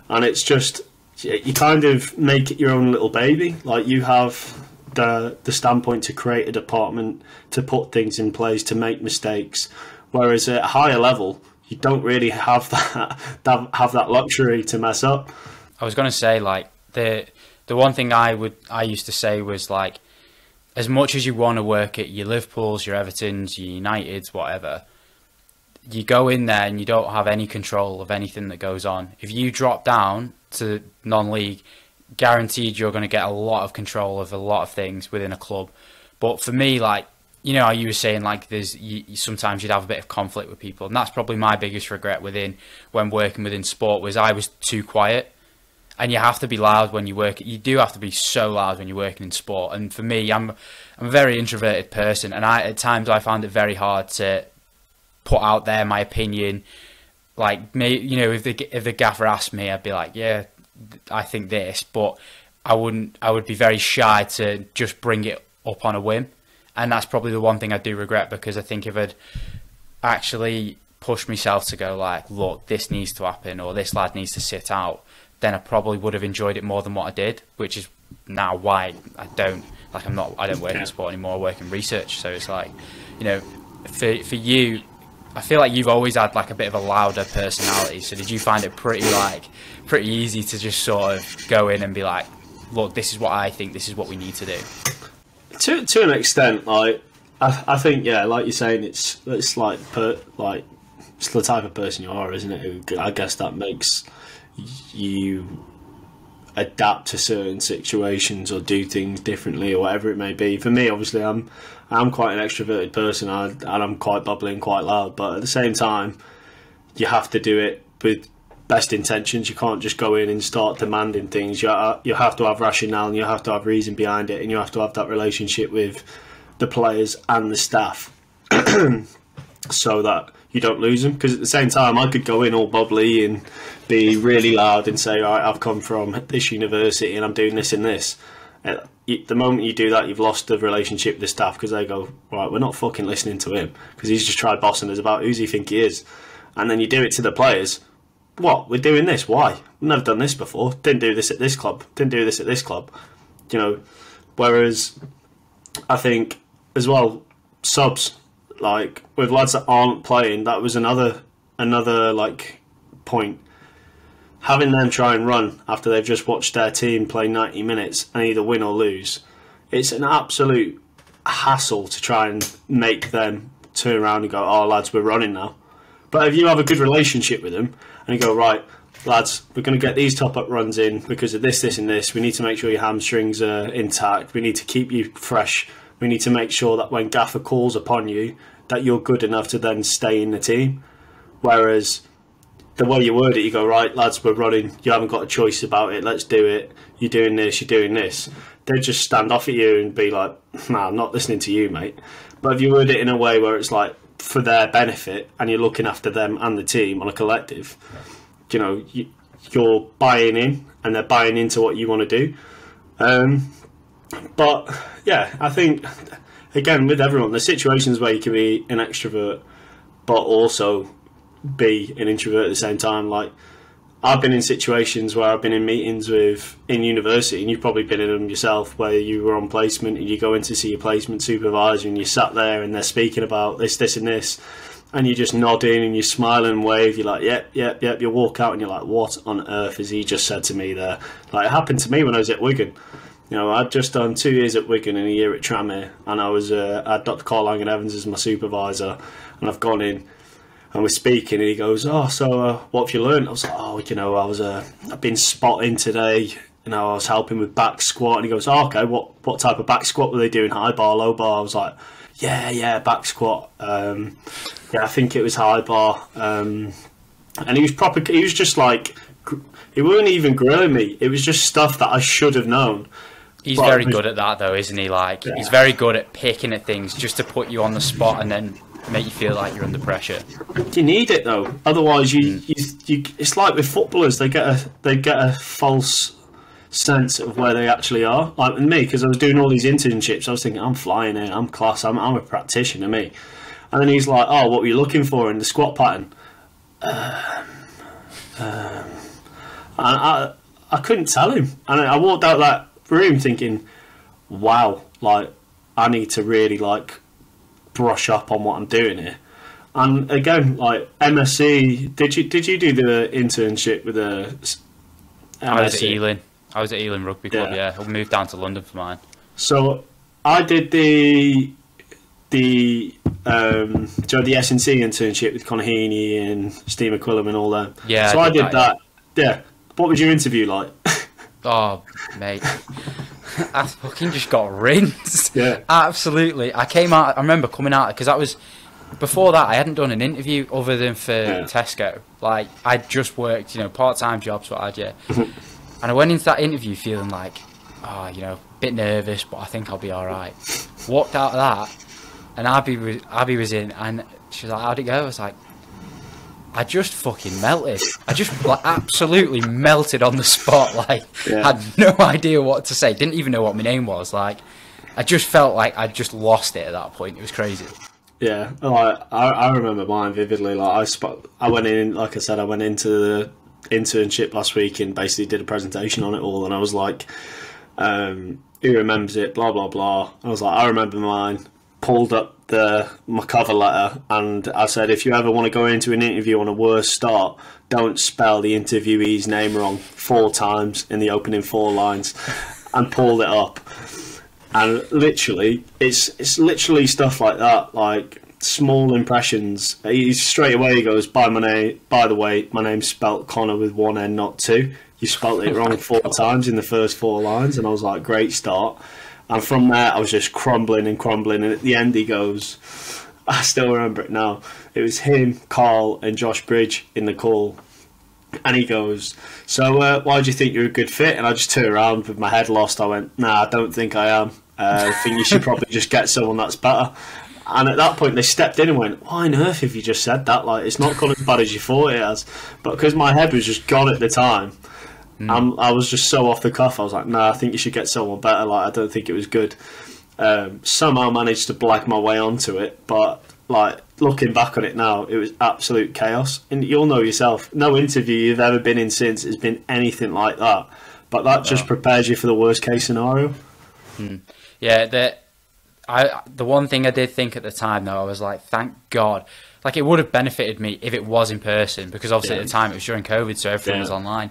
And it's just, you kind of make it your own little baby. Like, you have the standpoint to create a department, to put things in place, to make mistakes. Whereas at a higher level, you don't really have that luxury to mess up. I was going to say, like, the one thing I used to say was, like, as much as you want to work at your Liverpools, your Evertons, your Uniteds, whatever, you go in there and you don't have any control of anything that goes on. If you drop down to non-league, guaranteed you're going to get a lot of control of a lot of things within a club. But for me, like, you know how you were saying, like, sometimes you'd have a bit of conflict with people, and that's probably my biggest regret when working within sport, was I was too quiet. And you have to be loud when you work. You do have to be so loud when you're working in sport. And for me, I'm a very introverted person, and at times I found it very hard to put out there my opinion. Like, you know, if the gaffer asked me, I'd be like, yeah, I think this, but I would be very shy to just bring it up on a whim. And that's probably the one thing I do regret, because I think if I'd actually pushed myself to go, like, look, this needs to happen, or this lad needs to sit out, then I probably would have enjoyed it more than what I did, which is now why I don't work in sport anymore. I work in research. So it's like, you know, for you, I feel like you've always had like a bit of a louder personality. So did you find it pretty easy to just sort of go in and be like, look, this is what I think, this is what we need to do? To an extent, like, I think, yeah, like you're saying, it's like it's the type of person you are, isn't it? I guess that makes you adapt to certain situations or do things differently or whatever it may be. For me, obviously, I'm quite an extroverted person, and I'm quite bubbly and quite loud, but at the same time, you have to do it with best intentions. You can't just go in and start demanding things. You have to have rationale, and you have to have reason behind it, and you have to have that relationship with the players and the staff so that you don't lose them. Because at the same time, I could go in all bubbly and be really loud and say, all right, I've come from this university and I'm doing this and this. The moment you do that, you've lost the relationship with the staff, because they go, right, we're not fucking listening to him because he's just tried bossing us about who's he think he is. And then you do it to the players. What? We're doing this? Why? We've never done this before. Didn't do this at this club. Didn't do this at this club. You know, whereas I think as well, subs, like with lads that aren't playing, that was another like point. Having them try and run after they've just watched their team play 90 minutes and either win or lose, it's an absolute hassle to try and make them turn around and go, oh lads, we're running now. But if you have a good relationship with them and you go, right, lads, we're going to get these top-up runs in because of this, this and this. We need to make sure your hamstrings are intact. We need to keep you fresh. We need to make sure that when Gaffer calls upon you, that you're good enough to then stay in the team. Whereas the way you word it, you go, right, lads, we're running. You haven't got a choice about it. Let's do it. You're doing this. You're doing this. They just stand off at you and be like, nah, I'm not listening to you, mate. But if you word it in a way where it's like for their benefit and you're looking after them and the team on a collective, you know, you're buying in and they're buying into what you want to do. But yeah, I think, again, with everyone, there's situations where you can be an extrovert but also be an introvert at the same time. Like, I've been in situations where I've been in meetings in university, and you've probably been in them yourself, where you were on placement and you go in to see your placement supervisor and you sat there and they're speaking about this, this and this, and you're just nodding and you smile and wave. You're like, yep. You walk out and you're like, what on earth has he just said to me there? Like, it happened to me when I was at Wigan. You know, I'd just done 2 years at Wigan and a year at Tranmere, and I had Dr. Carl Langan-Evans as my supervisor, and I've gone in and we're speaking, and he goes, oh, so what have you learned? I was like, oh, you know, I've been spotting today, you know, I was helping with back squat. And he goes, oh, okay, what type of back squat were they doing? High bar, low bar? I was like, yeah, back squat. Yeah, I think it was high bar. And he was just like, he wasn't even grilling me. It was just stuff that I should have known. He's very good at that, though, isn't he? Like, yeah. He's very good at picking at things just to put you on the spot and then make you feel like you're under pressure. You need it, though. Otherwise, you it's like with footballers. They get a false sense of where they actually are. Like me, because I was doing all these internships, I was thinking, I'm flying here, I'm class, I'm a practitioner, me. And then he's like, oh, what were you looking for in the squat pattern? And I couldn't tell him. And I walked out that room thinking, wow, like, I need to really, like, brush up on what I'm doing here. And again, like, MSc, did you do the internship with the MSc? I was at Ealing Rugby Club, yeah. I moved down to London for mine. So I did the S&C internship with Conor Heaney and Steve McQuillan and all that. Yeah. So I did that. Yeah. What was your interview like? Oh, mate. I fucking just got rinsed. Yeah. Absolutely. I remember coming out, because that was, before that, I hadn't done an interview other than for Tesco. Like, I'd just worked, part-time jobs, what had you. And I went into that interview feeling like, a bit nervous, but I think I'll be all right. Walked out of that, and Abby was in, and she was like, how'd it go? I was like, I just fucking melted. I just absolutely melted on the spot. Like, had no idea what to say. Didn't even know what my name was. Like, I just felt like I'd just lost it at that point. It was crazy. Yeah, I remember mine vividly. Like, I went in, like I said, I went into the internship last week and basically did a presentation on it all. And I was like, who remembers it? Blah blah blah. I was like, I remember mine. Pulled up my cover letter, and I said, if you ever want to go into an interview on a worse start, don't spell the interviewee's name wrong 4 times in the opening 4 lines, and pulled it up. And literally, it's literally stuff like that, like small impressions. He straight away goes, by the way, my name's spelt Connor with 1 N, not 2. You spelt it wrong 4 times in the first 4 lines. And I was like, great start. And from there, I was just crumbling. And at the end, he goes, I still remember it now. It was him, Carl, and Josh Bridge in the call. And he goes, so why do you think you're a good fit? And I just turned around with my head lost. I went, nah, I don't think I am. I think you should probably just get someone that's better. And at that point, they stepped in and went, why on earth have you just said that? Like, it's not gone as bad as you thought it has. But because my head was just gone at the time, I was just so off the cuff. I was like, nah, I think you should get someone better. Like, I don't think it was good. Somehow managed to blag my way onto it, but like looking back on it now, it was absolute chaos. And you'll know yourself, no interview you've ever been in since has been anything like that. But that just prepares you for the worst case scenario. Yeah, the one thing I did think at the time though, I was like, thank God. Like, it would have benefited me if it was in person, because obviously at the time it was during COVID, so everything was online.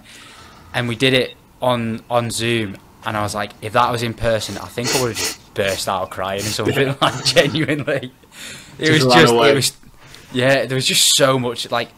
And we did it on Zoom, and I was like, if that was in person, I think I would have just burst out crying or something. Like, genuinely, there was just so much. Like,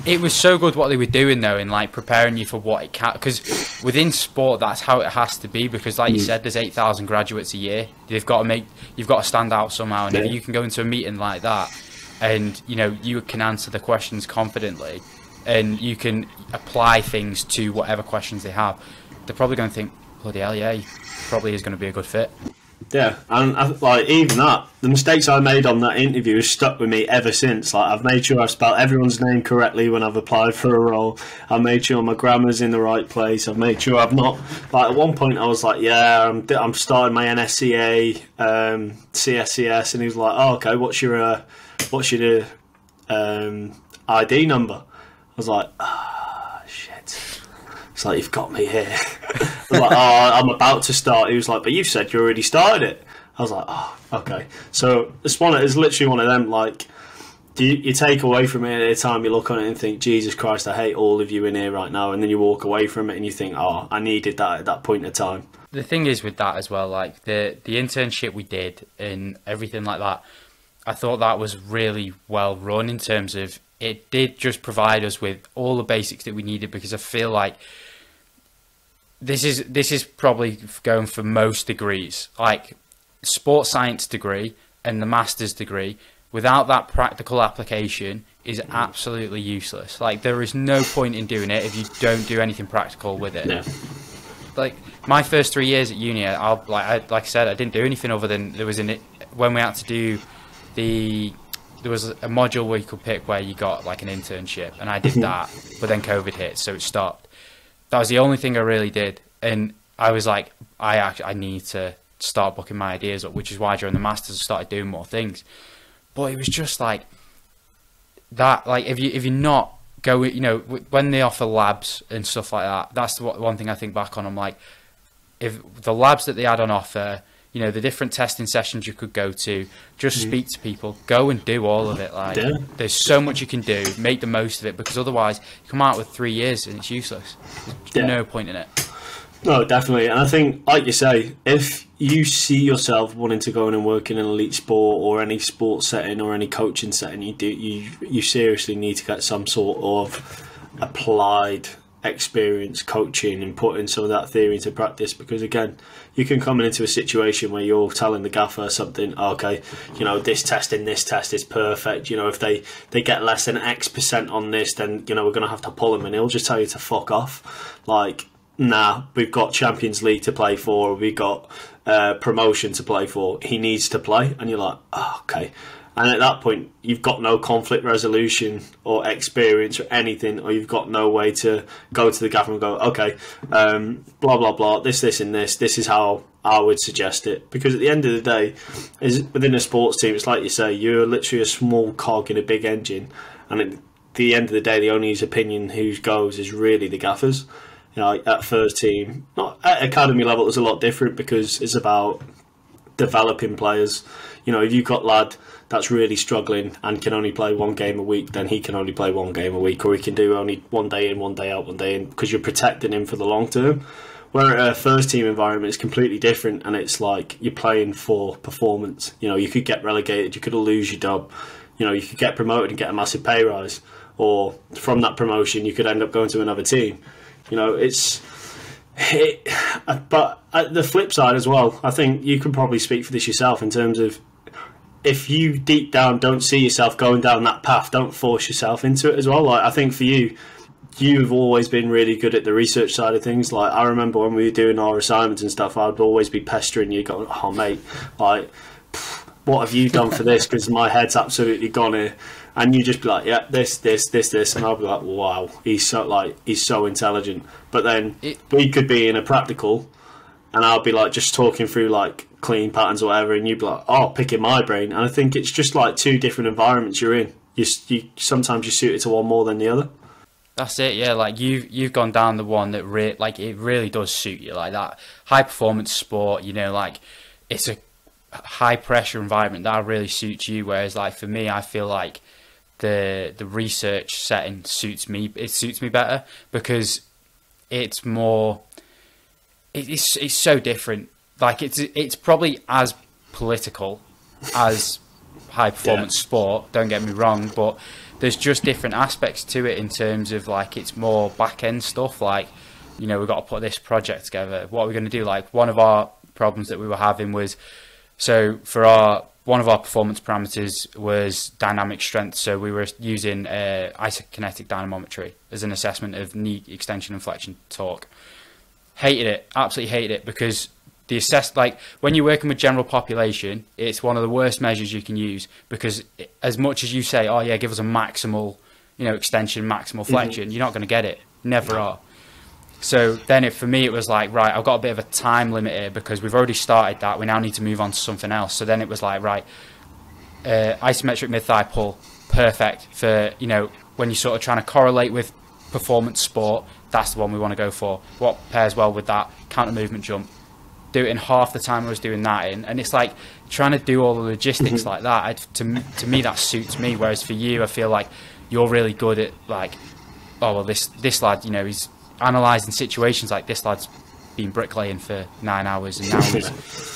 it was so good what they were doing though, in like preparing you for what it can. Because within sport, that's how it has to be. Because like you said, there's 8,000 graduates a year. You've got to stand out somehow, and if you can go into a meeting like that, and you can answer the questions confidently, and you can apply things to whatever questions they have, they're probably going to think, bloody hell, yeah, he probably is going to be a good fit. Yeah, and like even that, the mistakes I made on that interview have stuck with me ever since. Like, I've made sure I've spelled everyone's name correctly when I've applied for a role. I've made sure my grammar's in the right place. I've made sure I've not. Like, at one point, I was like, "Yeah, I'm starting my NSCA, CSCS," and he was like, "Oh, okay. What's your ID number?" I was like, shit. It's like, you've got me here. I was like, I'm about to start. He was like, but you've said you already started it. I was like, okay. So it's literally one of them, like, you take away from it at a time, you look on it and think, Jesus Christ, I hate all of you in here right now. And then you walk away from it and you think, I needed that at that point in time. The thing is with that as well, like the internship we did and everything like that, I thought that was really well run in terms of, it did just provide us with all the basics that we needed, because I feel like this is probably going for most degrees, like sports science degree and the master's degree, without that practical application is absolutely useless. Like, there is no point in doing it if you don't do anything practical with it. Yeah. Like, my first 3 years at uni, like I said, I didn't do anything other than when we had to do there was a module where you could pick where you got like an internship, and I did that, but then COVID hit, so it stopped. That was the only thing I really did, and I was like, I need to start booking my ideas up, which is why during the Masters I started doing more things. But it was just like that. Like if you're not going, you know, when they offer labs and stuff like that, that's the one thing I think back on. I'm like, if the labs that they had on offer, you know, the different testing sessions you could go to, just speak to people, go and do all of it. Like, there's so much you can do, make the most of it, because otherwise you come out with 3 years and it's useless. There's no point in it. No, definitely. And I think, like you say, if you see yourself wanting to go in and work in an elite sport or any sports setting or any coaching setting, you seriously need to get some sort of applied experience coaching and putting some of that theory into practice, because again, you can come into a situation where you're telling the gaffer something, okay, you know, this test is perfect, you know, if they get less than X% on this, then, you know, we're going to have to pull them, and he'll just tell you to fuck off. Like, nah, we've got Champions League to play for, we've got promotion to play for, he needs to play. And you're like, oh, okay. And at that point, you've got no conflict resolution or experience or anything, or you've got no way to go to the gaffer and go, okay, blah, blah, blah, this, and this is how I would suggest it. Because at the end of the day, within a sports team, it's like you say, you're literally a small cog in a big engine. And at the end of the day, the only opinion who goes is really the gaffers. You know, at first team, not at academy level, it's a lot different because it's about developing players. You know, if you've got lad that's really struggling and can only play one game a week, then he can only play one game a week, or he can do only one day in, one day out, one day in, because you're protecting him for the long term. Where at a first team environment, it's completely different, and it's like you're playing for performance. You know, you could get relegated, you could lose your job, you know, you could get promoted and get a massive pay rise, or from that promotion, you could end up going to another team. You know, but at the flip side as well, I think you can probably speak for this yourself in terms of, if you deep down don't see yourself going down that path, don't force yourself into it as well. Like, I think for you've always been really good at the research side of things. Like, I remember when we were doing our assignments and stuff, I'd always be pestering you, going, oh mate, like, what have you done for this? Because my head's absolutely gone here. And you just be like, yeah, this, and I'll be like, wow, he's so intelligent. But then we could be in a practical, and I'll be like just talking through like clean patterns or whatever, and you'd be like, oh, picking my brain. And I think it's just like two different environments you're in. You sometimes you're suited to one more than the other. That's it, yeah. Like you've gone down the one that it really does suit you, like that high performance sport. You know, like it's a high pressure environment that really suits you. Whereas like for me, I feel like the research setting suits me. It suits me better because it's more. It's so different. Like it's probably as political as high performance sport. Don't get me wrong, but there's just different aspects to it in terms of like it's more back end stuff. Like, you know, we've got to put this project together. What are we going to do? Like one of our problems that we were having was, so for one of our performance parameters was dynamic strength. So we were using isokinetic dynamometry as an assessment of knee extension and flexion torque. Hated it, absolutely hated it, because like when you're working with general population, it's one of the worst measures you can use, because as much as you say, oh yeah, give us a maximal, you know, extension, maximal flexion, you're not going to get it, never are. So then for me it was like, right, I've got a bit of a time limit here because we've already started that, we now need to move on to something else. So then it was like, right, isometric mid-thigh pull, perfect for, you know, when you're sort of trying to correlate with performance sport, that's the one we want to go for. What pairs well with that? Counter movement jump. Do it in half the time I was doing that in, and it's like trying to do all the logistics like that. To me, that suits me. Whereas for you, I feel like you're really good at like, oh well, this lad, you know, he's analysing situations like this lad's been bricklaying for 9 hours, and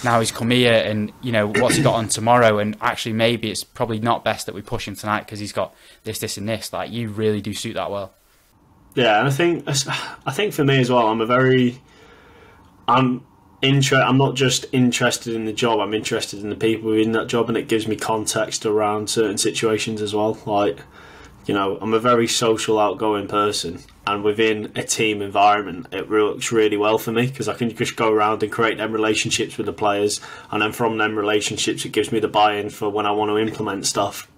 now he's come here, and you know what's he got on tomorrow, and actually maybe it's probably not best that we push him tonight because he's got this, and this. Like you really do suit that well. Yeah, and I think for me as well, I'm not just interested in the job, I'm interested in the people in that job, and it gives me context around certain situations as well. Like, you know, I'm a very social, outgoing person, and within a team environment, it works really well for me because I can just go around and create them relationships with the players, and then from them relationships, it gives me the buy-in for when I want to implement stuff.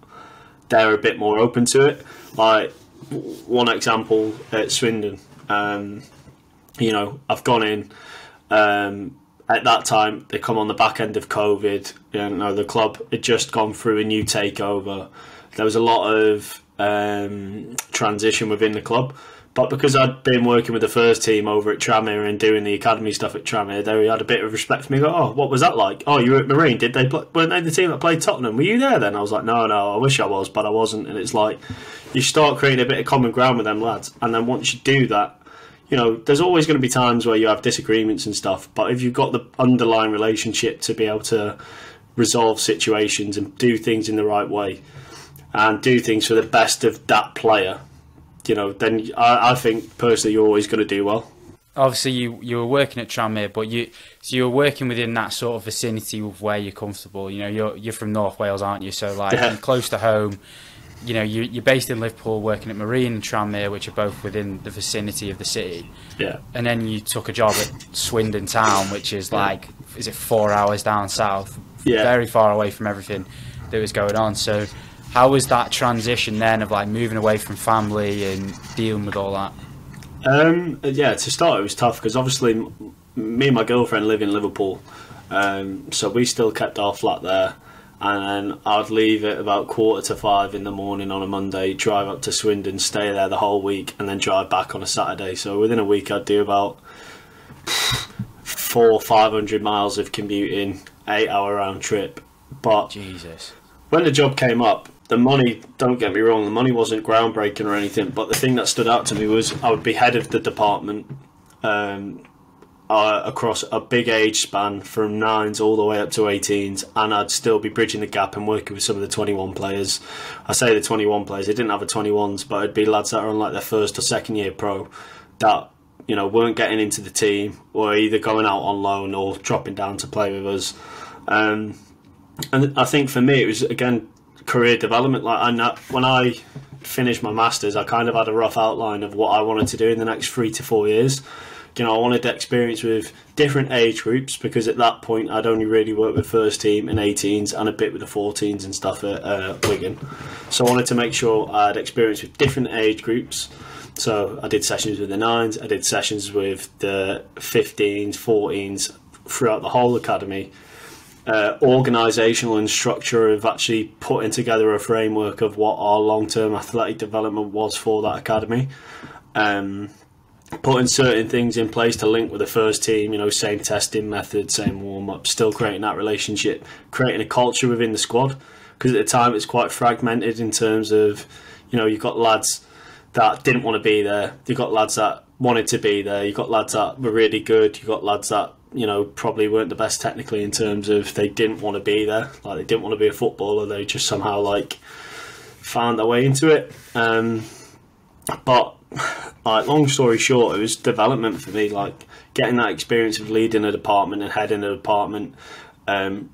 They're a bit more open to it. Like, one example at Swindon, you know, I've gone in, At that time, they come on the back end of COVID. You know, the club had just gone through a new takeover. There was a lot of transition within the club. But because I'd been working with the first team over at Tranmere and doing the academy stuff at Tranmere, they had a bit of respect for me. Go, oh, what was that like? Oh, you were at Marine? Weren't they the team that played Tottenham? Were you there then? I was like, no, I wish I was, but I wasn't. And it's like, you start creating a bit of common ground with them lads. And then once you do that, you know, there's always going to be times where you have disagreements and stuff. But if you've got the underlying relationship to be able to resolve situations and do things in the right way and do things for the best of that player, you know, then I think personally you're always going to do well. Obviously, you were working at Tranmere, but you were working within that sort of vicinity of where you're comfortable. You know, you're from North Wales, aren't you? So like you're close to home. You know, you're based in Liverpool, working at Marine and Tranmere, which are both within the vicinity of the city. Yeah. And then you took a job at Swindon Town, which is like, is it 4 hours down south? Yeah. Very far away from everything that was going on. So how was that transition then of like moving away from family and dealing with all that? Yeah, to start it was tough because obviously me and my girlfriend live in Liverpool, so we still kept our flat there, and then I'd leave at about 4:45 in the morning on a Monday, drive up to Swindon, stay there the whole week, and then drive back on a Saturday. So within a week I'd do about 400-500 miles of commuting, 8-hour round trip. But Jesus, when the job came up, the money, don't get me wrong, the money wasn't groundbreaking or anything, but the thing that stood out to me was I would be head of the department across a big age span from 9s all the way up to 18s, and I'd still be bridging the gap and working with some of the 21 players. I say the 21 players, they didn't have a 21s, but it'd be lads that are on like their first or second year pro that, you know, weren't getting into the team or either going out on loan or dropping down to play with us. And I think for me it was, again, career development. Like when I finished my masters, I kind of had a rough outline of what I wanted to do in the next 3 to 4 years. You know, I wanted to experience with different age groups because at that point I'd only really worked with first team and 18s and a bit with the 14s and stuff at Wigan. So I wanted to make sure I had experience with different age groups. So I did sessions with the 9s, I did sessions with the 15s, 14s throughout the whole academy. Organisational and structure of actually putting together a framework of what our long-term athletic development was for that academy. Putting certain things in place to link with the first team, you know, same testing method, same warm-up, still creating that relationship, creating a culture within the squad. Because at the time it's quite fragmented in terms of, you know, you've got lads that didn't want to be there, you've got lads that wanted to be there, you've got lads that were really good, you've got lads that, you know, probably weren't the best technically in terms of they didn't want to be there, like they didn't want to be a footballer, they just somehow like found their way into it. But like, long story short, it was development for me, like getting that experience of leading a department and heading a department.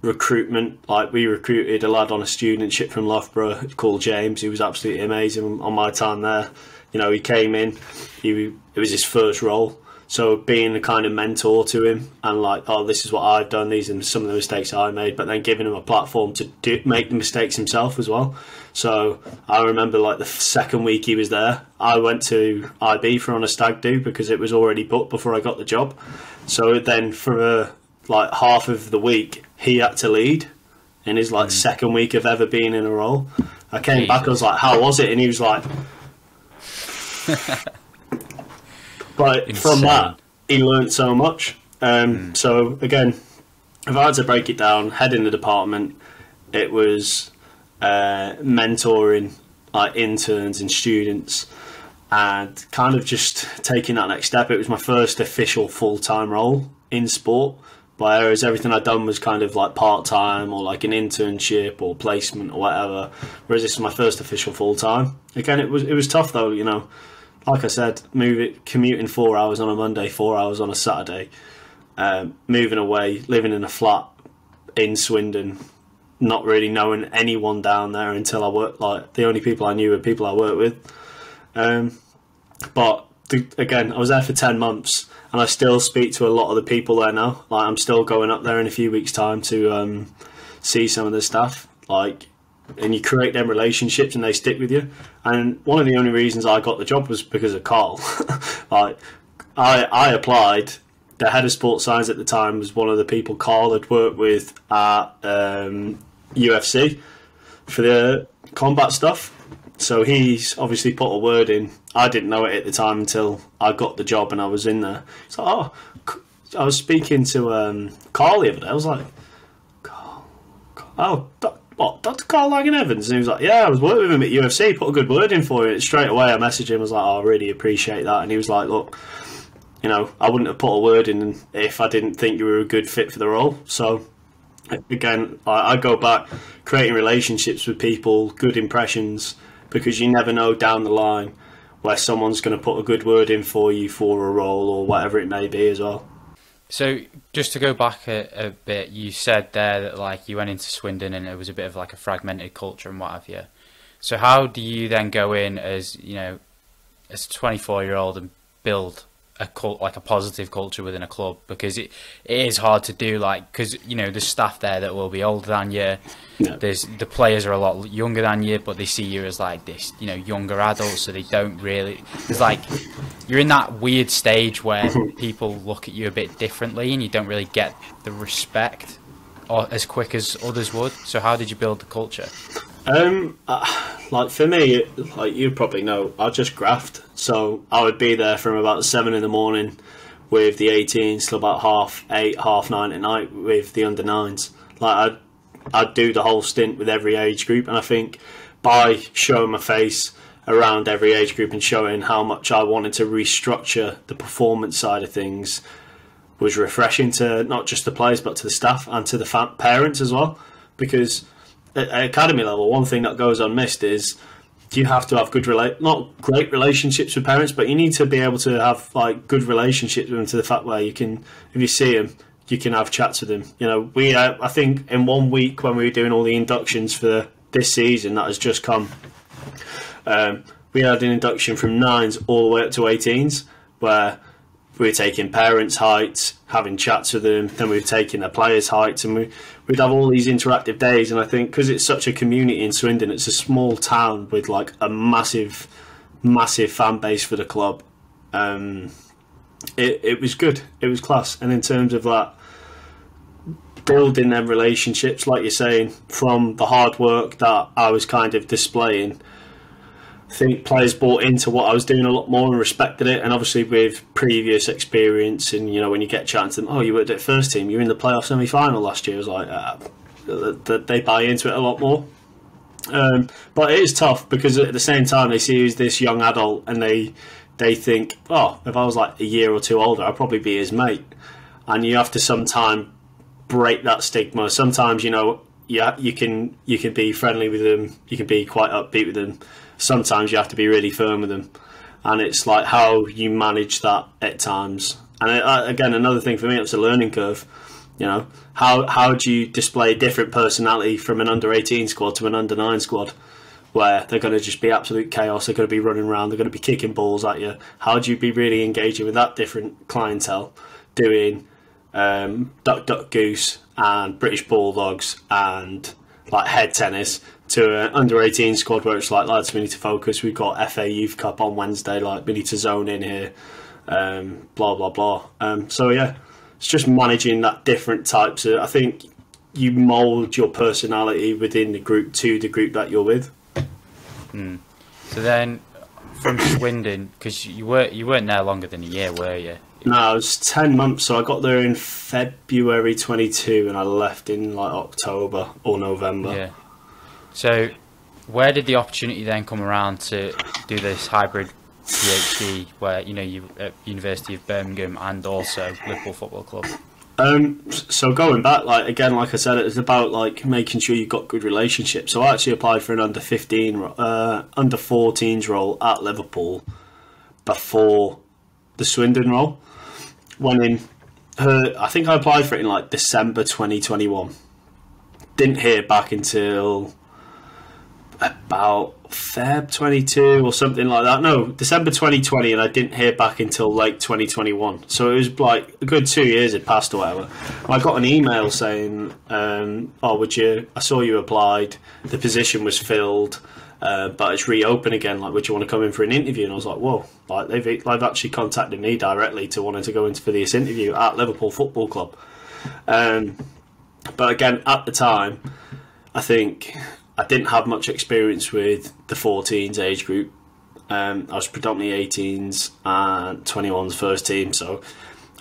Recruitment, like we recruited a lad on a studentship from Loughborough called James, who was absolutely amazing on my time there. You know, he came in, it was his first role. So being a kind of mentor to him and like, oh, this is what I've done, these are some of the mistakes I made, but then giving him a platform to make the mistakes himself as well. So I remember like the second week he was there, I went to IB for on a stag do because it was already booked before I got the job. So then for like half of the week, he had to lead in his like second week of ever being in a role. I came back, I was like, how was it? And he was like... But insane. From that, he learnt so much. So again, if I had to break it down, head in the department, it was mentoring like interns and students, and kind of just taking that next step. It was my first official full-time role in sport, whereas everything I'd done was kind of like part-time or like an internship or placement or whatever. Whereas this was my first official full-time. Again, it was tough though, you know. Like I said, commuting 4 hours on a Monday, 4 hours on a Saturday, moving away, living in a flat in Swindon, not really knowing anyone down there until I worked. Like the only people I knew were people I worked with. But again, I was there for 10 months, and I still speak to a lot of the people there now. Like I'm still going up there in a few weeks' time to see some of the staff. Like. And you create them relationships and they stick with you. And one of the only reasons I got the job was because of Carl. Like I applied the head of sports science at the time was one of the people Carl had worked with at UFC for the combat stuff. So he's obviously put a word in. I didn't know it at the time until I got the job and I was in there. So I was speaking to Carl the other day. I was like, Carl, what, Dr. Carl Lagan-Evans? And he was like, yeah, I was working with him at UFC, put a good word in for you. And straight away I messaged him, I was like, I really appreciate that. And he was like, look, you know, I wouldn't have put a word in if I didn't think you were a good fit for the role. So, again, I go back, creating relationships with people, good impressions, because you never know down the line where someone's going to put a good word in for you for a role or whatever it may be as well. So just to go back a bit, you said there that like you went into Swindon and it was a bit of like a fragmented culture and what have you. So how do you then go in as, you know, as a 24-year-old and build a like a positive culture within a club? Because it is hard to do, like, because, you know, there's staff there that will be older than you. Yeah. The players are a lot younger than you, but they see you as like this, you know, younger adult, so they don't really. It's like you're in that weird stage where people look at you a bit differently, and you don't really get the respect or as quick as others would. So how did you build the culture? Like for me, like you probably know, I just graft. So I would be there from about 7 in the morning with the 18s till about 8:30, 9:30 at night with the under 9s. Like I'd do the whole stint with every age group, and I think by showing my face around every age group and showing how much I wanted to restructure the performance side of things was refreshing to not just the players but to the staff and to the parents as well. Because at academy level, one thing that goes unmissed is you have to have good not great relationships with parents, but you need to be able to have like good relationships with them, to the fact where you can, if you see them, you can have chats with them. You know, we I think in 1 week when we were doing all the inductions for this season that has just come, we had an induction from 9s all the way up to 18s, where we were taking parents' heights, having chats with them, then we were taking the players' heights, and we'd have all these interactive days. And I think because it's such a community in Swindon, it's a small town with like a massive fan base for the club. It was good. It was class. And in terms of that, building them relationships, like you're saying, from the hard work that I was kind of displaying, I think players bought into what I was doing a lot more and respected it. And obviously with previous experience, and you know, when you get chatting to them, oh, you worked at first team, you were in the playoff semi-final last year, it was like they buy into it a lot more. But it is tough because at the same time they see you as this young adult, and they think, oh, if I was like a year or two older, I'd probably be his mate. And you have to sometimes break that stigma. Sometimes, you know, you can be friendly with them, you can be quite upbeat with them. Sometimes you have to be really firm with them, and it's like how you manage that at times. And again, another thing for me, it's a learning curve. You know, how do you display different personality from an under 18 squad to an under 9 squad, where they're going to just be absolute chaos, they're going to be running around, they're going to be kicking balls at you? How do you be really engaging with that different clientele, doing duck duck goose and British Bulldogs and like head tennis, to an under 18 squad where it's like, lads, we need to focus, we've got FA Youth Cup on Wednesday, like we need to zone in here, blah blah blah. So yeah, it's just managing that different types of, I think you mould your personality within the group to the group that you're with. So then from Swindon, because you weren't there longer than a year, were you? No, it was 10 months, so I got there in February 22 and I left in like October or November. Yeah. So where did the opportunity then come around to do this hybrid PhD, where, you know, you at University of Birmingham and also Liverpool Football Club? So going back, like again, like I said, it's about like making sure you've got good relationships. So I actually applied for an under 14s role at Liverpool before the Swindon role. Went in, I think I applied for it in like December 2021. Didn't hear back until about Feb 22 or something like that. No, December 2020, and I didn't hear back until late 2021. So it was like a good 2 years had passed or whatever. I got an email saying, oh, I saw you applied, the position was filled, but it's reopened again. Like, would you want to come in for an interview? And I was like, whoa! Like they've actually contacted me directly to wanting to go in for this interview at Liverpool Football Club. But again, at the time, I think I didn't have much experience with the 14s age group. I was predominantly 18s and 21s first team, so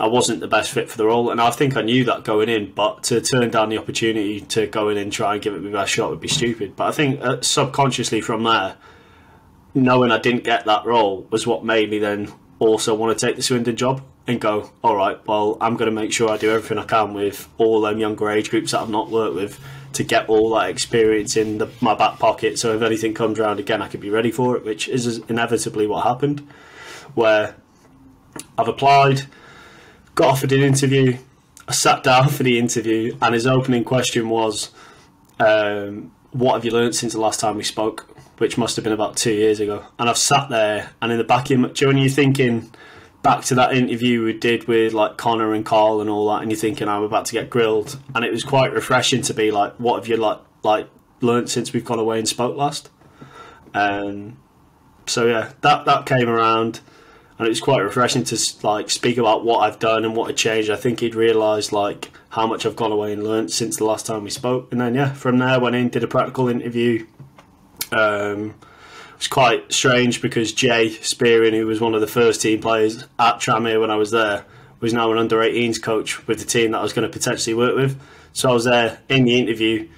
I wasn't the best fit for the role. And I think I knew that going in, but to turn down the opportunity to go in and try and give it my best shot would be stupid. But I think subconsciously from there, knowing I didn't get that role was what made me then also want to take the Swindon job and go, all right, well, I'm going to make sure I do everything I can with all them younger age groups that I've not worked with to get all that experience in my back pocket, so if anything comes around again I could be ready for it, which is inevitably what happened, where I've applied, got offered an interview, I sat down for the interview, and his opening question was, what have you learnt since the last time we spoke, which must have been about 2 years ago. And I've sat there, and in the back of your, do you know when you're thinking back to that interview we did with like Connor and Carl and all that, and you're thinking I'm about to get grilled, and it was quite refreshing to be like, what have you like learnt since we've gone away and spoke last? So yeah, that came around, and it was quite refreshing to like speak about what I've done and what had changed. I think he'd realised like how much I've gone away and learnt since the last time we spoke. And then yeah, from there went in, did a practical interview. It was quite strange because Jay Spearing, who was one of the first team players at Tranmere when I was there, was now an under-18s coach with the team that I was going to potentially work with. So I was there in the interview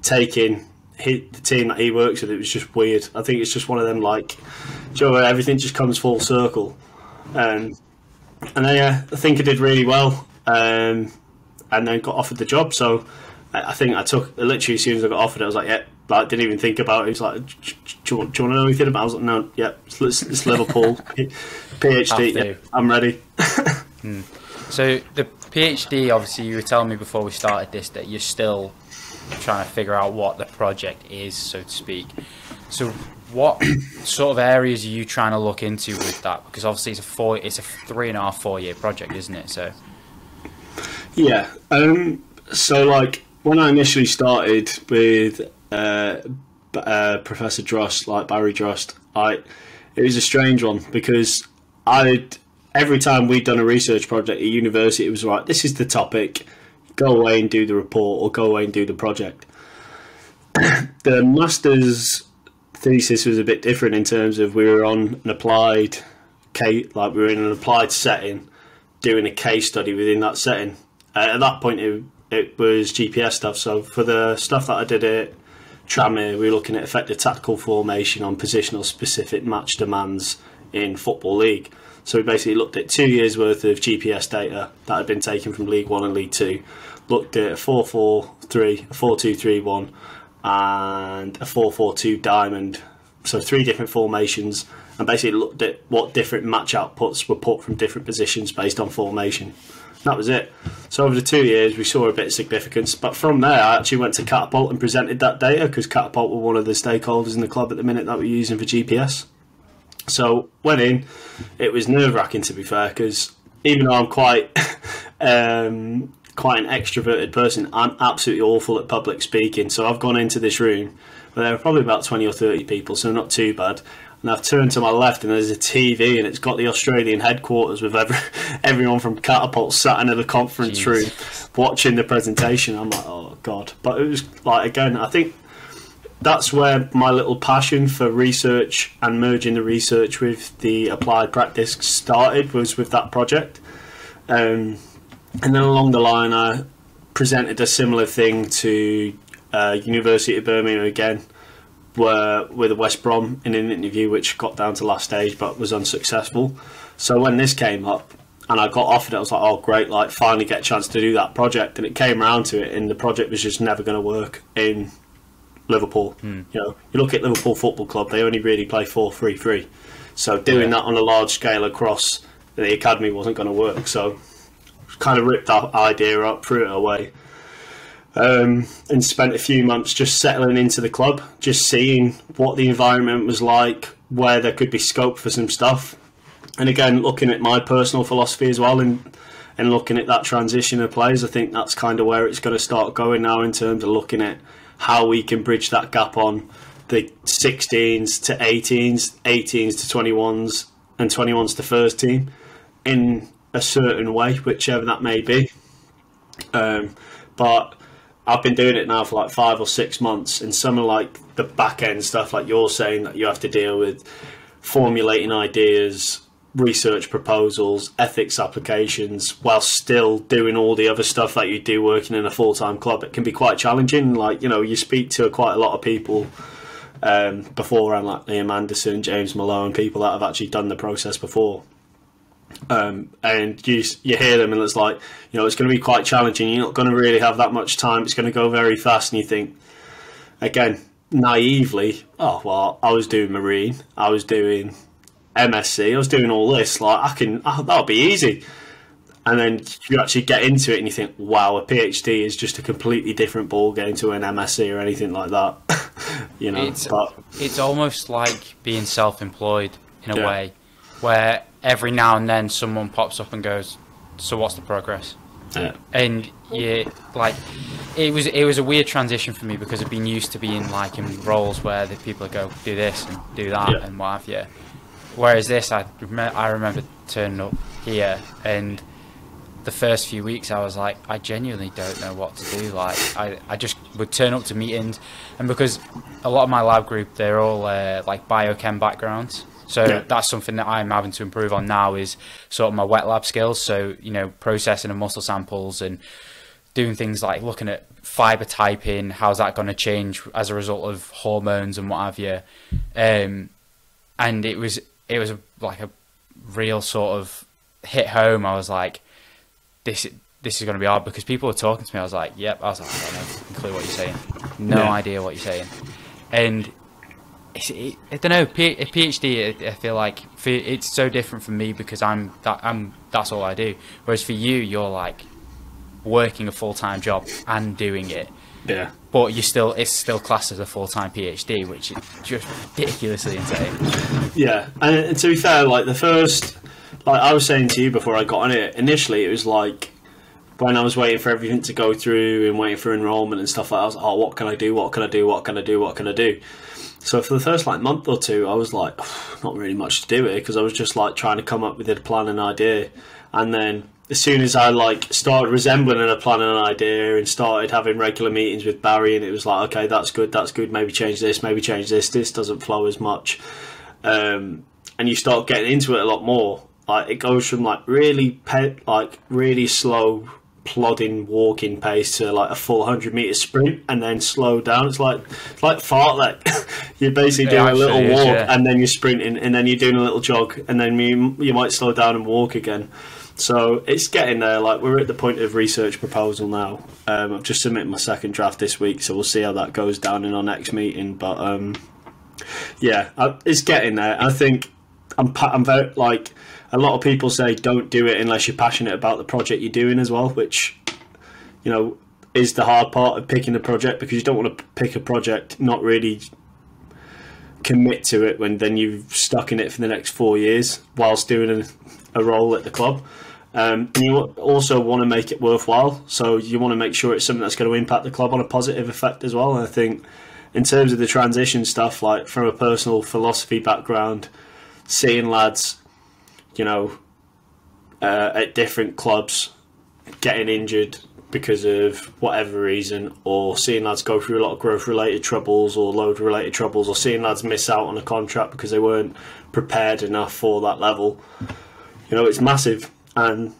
taking the team that he works with. It was just weird. I think it's just one of them, like, Joe, everything just comes full circle. And then yeah, I think I did really well, and then got offered the job. So I think I took, literally as soon as I got offered it, I was like, yeah, like, didn't even think about it. He was like, do you want to know anything about it? I was like, no, yeah, it's Liverpool, PhD, yeah, I'm ready. So the PhD, obviously you were telling me before we started this that you're still trying to figure out what the project is, so to speak. So what sort of areas are you trying to look into with that? Because obviously it's a 3.5-4 year project, isn't it? So yeah, so like when I initially started with Professor Drost, like Barry Drost, it was a strange one because every time we'd done a research project at university, it was like, this is the topic, go away and do the report, or go away and do the project. The master's thesis was a bit different in terms of we were on an applied case, like we were in an applied setting doing a case study within that setting. At that point it was GPS stuff, so for the stuff that I did at Tranmere, we were looking at effective tactical formation on positional specific match demands in Football League. So we basically looked at 2 years worth of GPS data that had been taken from League 1 and League 2, looked at a 4-4-3, a 4-2-3-1 and a 4-4-2 diamond, so 3 different formations, and basically looked at what different match outputs were put from different positions based on formation. That was it. So over the 2 years we saw a bit of significance, but from there I actually went to Catapult and presented that data because Catapult were one of the stakeholders in the club at the minute that we're using for GPS. So went in, it was nerve-wracking to be fair, because even though I'm quite an extroverted person, I'm absolutely awful at public speaking. So I've gone into this room where there are probably about 20 or 30 people, so not too bad. And I've turned to my left and there's a TV and it's got the Australian headquarters with everyone from Catapult sat in the conference room watching the presentation. I'm like, oh God. But it was like, again, I think that's where my little passion for research and merging the research with the applied practice started, was with that project. And then along the line I presented a similar thing to University of Birmingham again, with West Brom in an interview which got down to last stage but was unsuccessful. So when this came up and I got offered it, I was like, oh great, like finally get a chance to do that project. And it came around to it and the project was just never going to work in Liverpool. You know, you look at Liverpool Football Club, they only really play 4-3-3. So doing that on a large scale across the academy wasn't going to work. So kind of ripped that idea up, threw it away. And spent a few months just settling into the club, just seeing what the environment was like, where there could be scope for some stuff, and again looking at my personal philosophy as well, and looking at that transition of players. I think that's kind of where it's going to start going now in terms of looking at how we can bridge that gap on the 16s to 18s, 18s to 21s, and 21s to first team in a certain way, whichever that may be. But I've been doing it now for like 5 or 6 months, and some of like the back end stuff, like you're saying, that you have to deal with formulating ideas, research proposals, ethics applications, while still doing all the other stuff that you do working in a full-time club. It can be quite challenging. Like, you know, you speak to quite a lot of people beforehand, like Liam Anderson, James Malone, people that have actually done the process before. And you hear them, and it's like, you know, it's going to be quite challenging. You're not going to really have that much time. It's going to go very fast, and you think, again, naively, oh well, I was doing Marine, I was doing MSc, I was doing all this. Like, that'll be easy. And then you actually get into it, and you think, wow, a PhD is just a completely different ball game to an MSc or anything like that. You know, it's almost like being self-employed in a way, where every now and then someone pops up and goes, so what's the progress? Yeah. And like, it was a weird transition for me, because I've been used to being like in roles where the people go, do this and do that and what have you. Whereas this, I remember turning up here, and the first few weeks I was like, I genuinely don't know what to do. Like, I just would turn up to meetings, and because a lot of my lab group, they're all like biochem backgrounds. So that's something that I'm having to improve on now, is sort of my wet lab skills. So, you know, processing of muscle samples and doing things like looking at fiber typing, how's that going to change as a result of hormones and what have you. And it was like a real sort of hit home. I was like, this is going to be hard, because people were talking to me. I was like, yep. I was like, I don't have a clue what you're saying. No idea what you're saying. And I don't know, a PhD, I feel like it's so different from me, because that's all I do. Whereas for you, you're like working a full-time job and doing it. Yeah. But it's still classed as a full-time PhD, which is just ridiculously insane. Yeah, and to be fair, like the first, like I was saying to you before I got on it, initially it was like, when I was waiting for everything to go through and waiting for enrollment and stuff like that, I was like, oh, what can I do? What can I do? What can I do? What can I do? So for the first like month or two, I was like, not really much to do here, because I was just like trying to come up with a plan and idea. And then as soon as I like started resembling a plan and an idea, and started having regular meetings with Barry, and it was like, okay, that's good, maybe change this, this doesn't flow as much. And you start getting into it a lot more. Like, it goes from like really slow plodding walking pace to like a full 100-meter sprint, and then slow down. It's like fartlek. You're basically doing a little walk, and then you're sprinting, and then you're doing a little jog, and then you might slow down and walk again. So it's getting there. Like, we're at the point of research proposal now. I've just submitted my second draft this week, so we'll see how that goes down in our next meeting. But it's getting there. I think I'm very, like, a lot of people say don't do it unless you're passionate about the project you're doing as well, which, you know, is the hard part of picking a project, because you don't want to pick a project, not really commit to it, when then you've stuck in it for the next 4 years whilst doing a role at the club. And you also want to make it worthwhile, so you want to make sure it's something that's going to impact the club on a positive effect as well. And I think in terms of the transition stuff, like from a personal philosophy background, seeing lads, you know, at different clubs getting injured because of whatever reason, or seeing lads go through a lot of growth-related troubles or load-related troubles, or seeing lads miss out on a contract because they weren't prepared enough for that level, you know, it's massive. And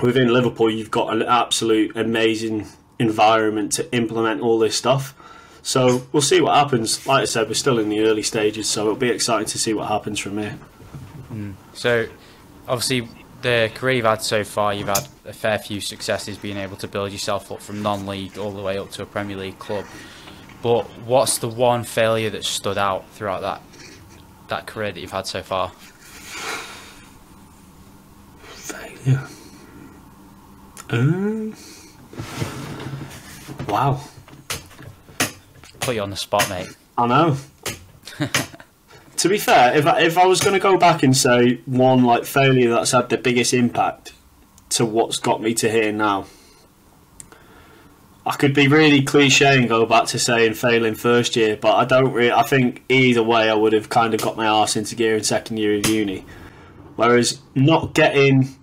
within Liverpool, you've got an absolute amazing environment to implement all this stuff. So we'll see what happens. Like I said, we're still in the early stages, so it'll be exciting to see what happens from here. So, obviously, the career you've had so far, you've had a fair few successes being able to build yourself up from non-league all the way up to a Premier League club. But what's the one failure that stood out throughout that career that you've had so far? Failure? Wow. Put you on the spot, mate. I know. To be fair, if I was going to go back and say one like failure that's had the biggest impact to what's got me to here now, I could be really cliche and go back to saying failing first year, but I don't really. I think either way, I would have kind of got my arse into gear in second year of uni. Whereas not getting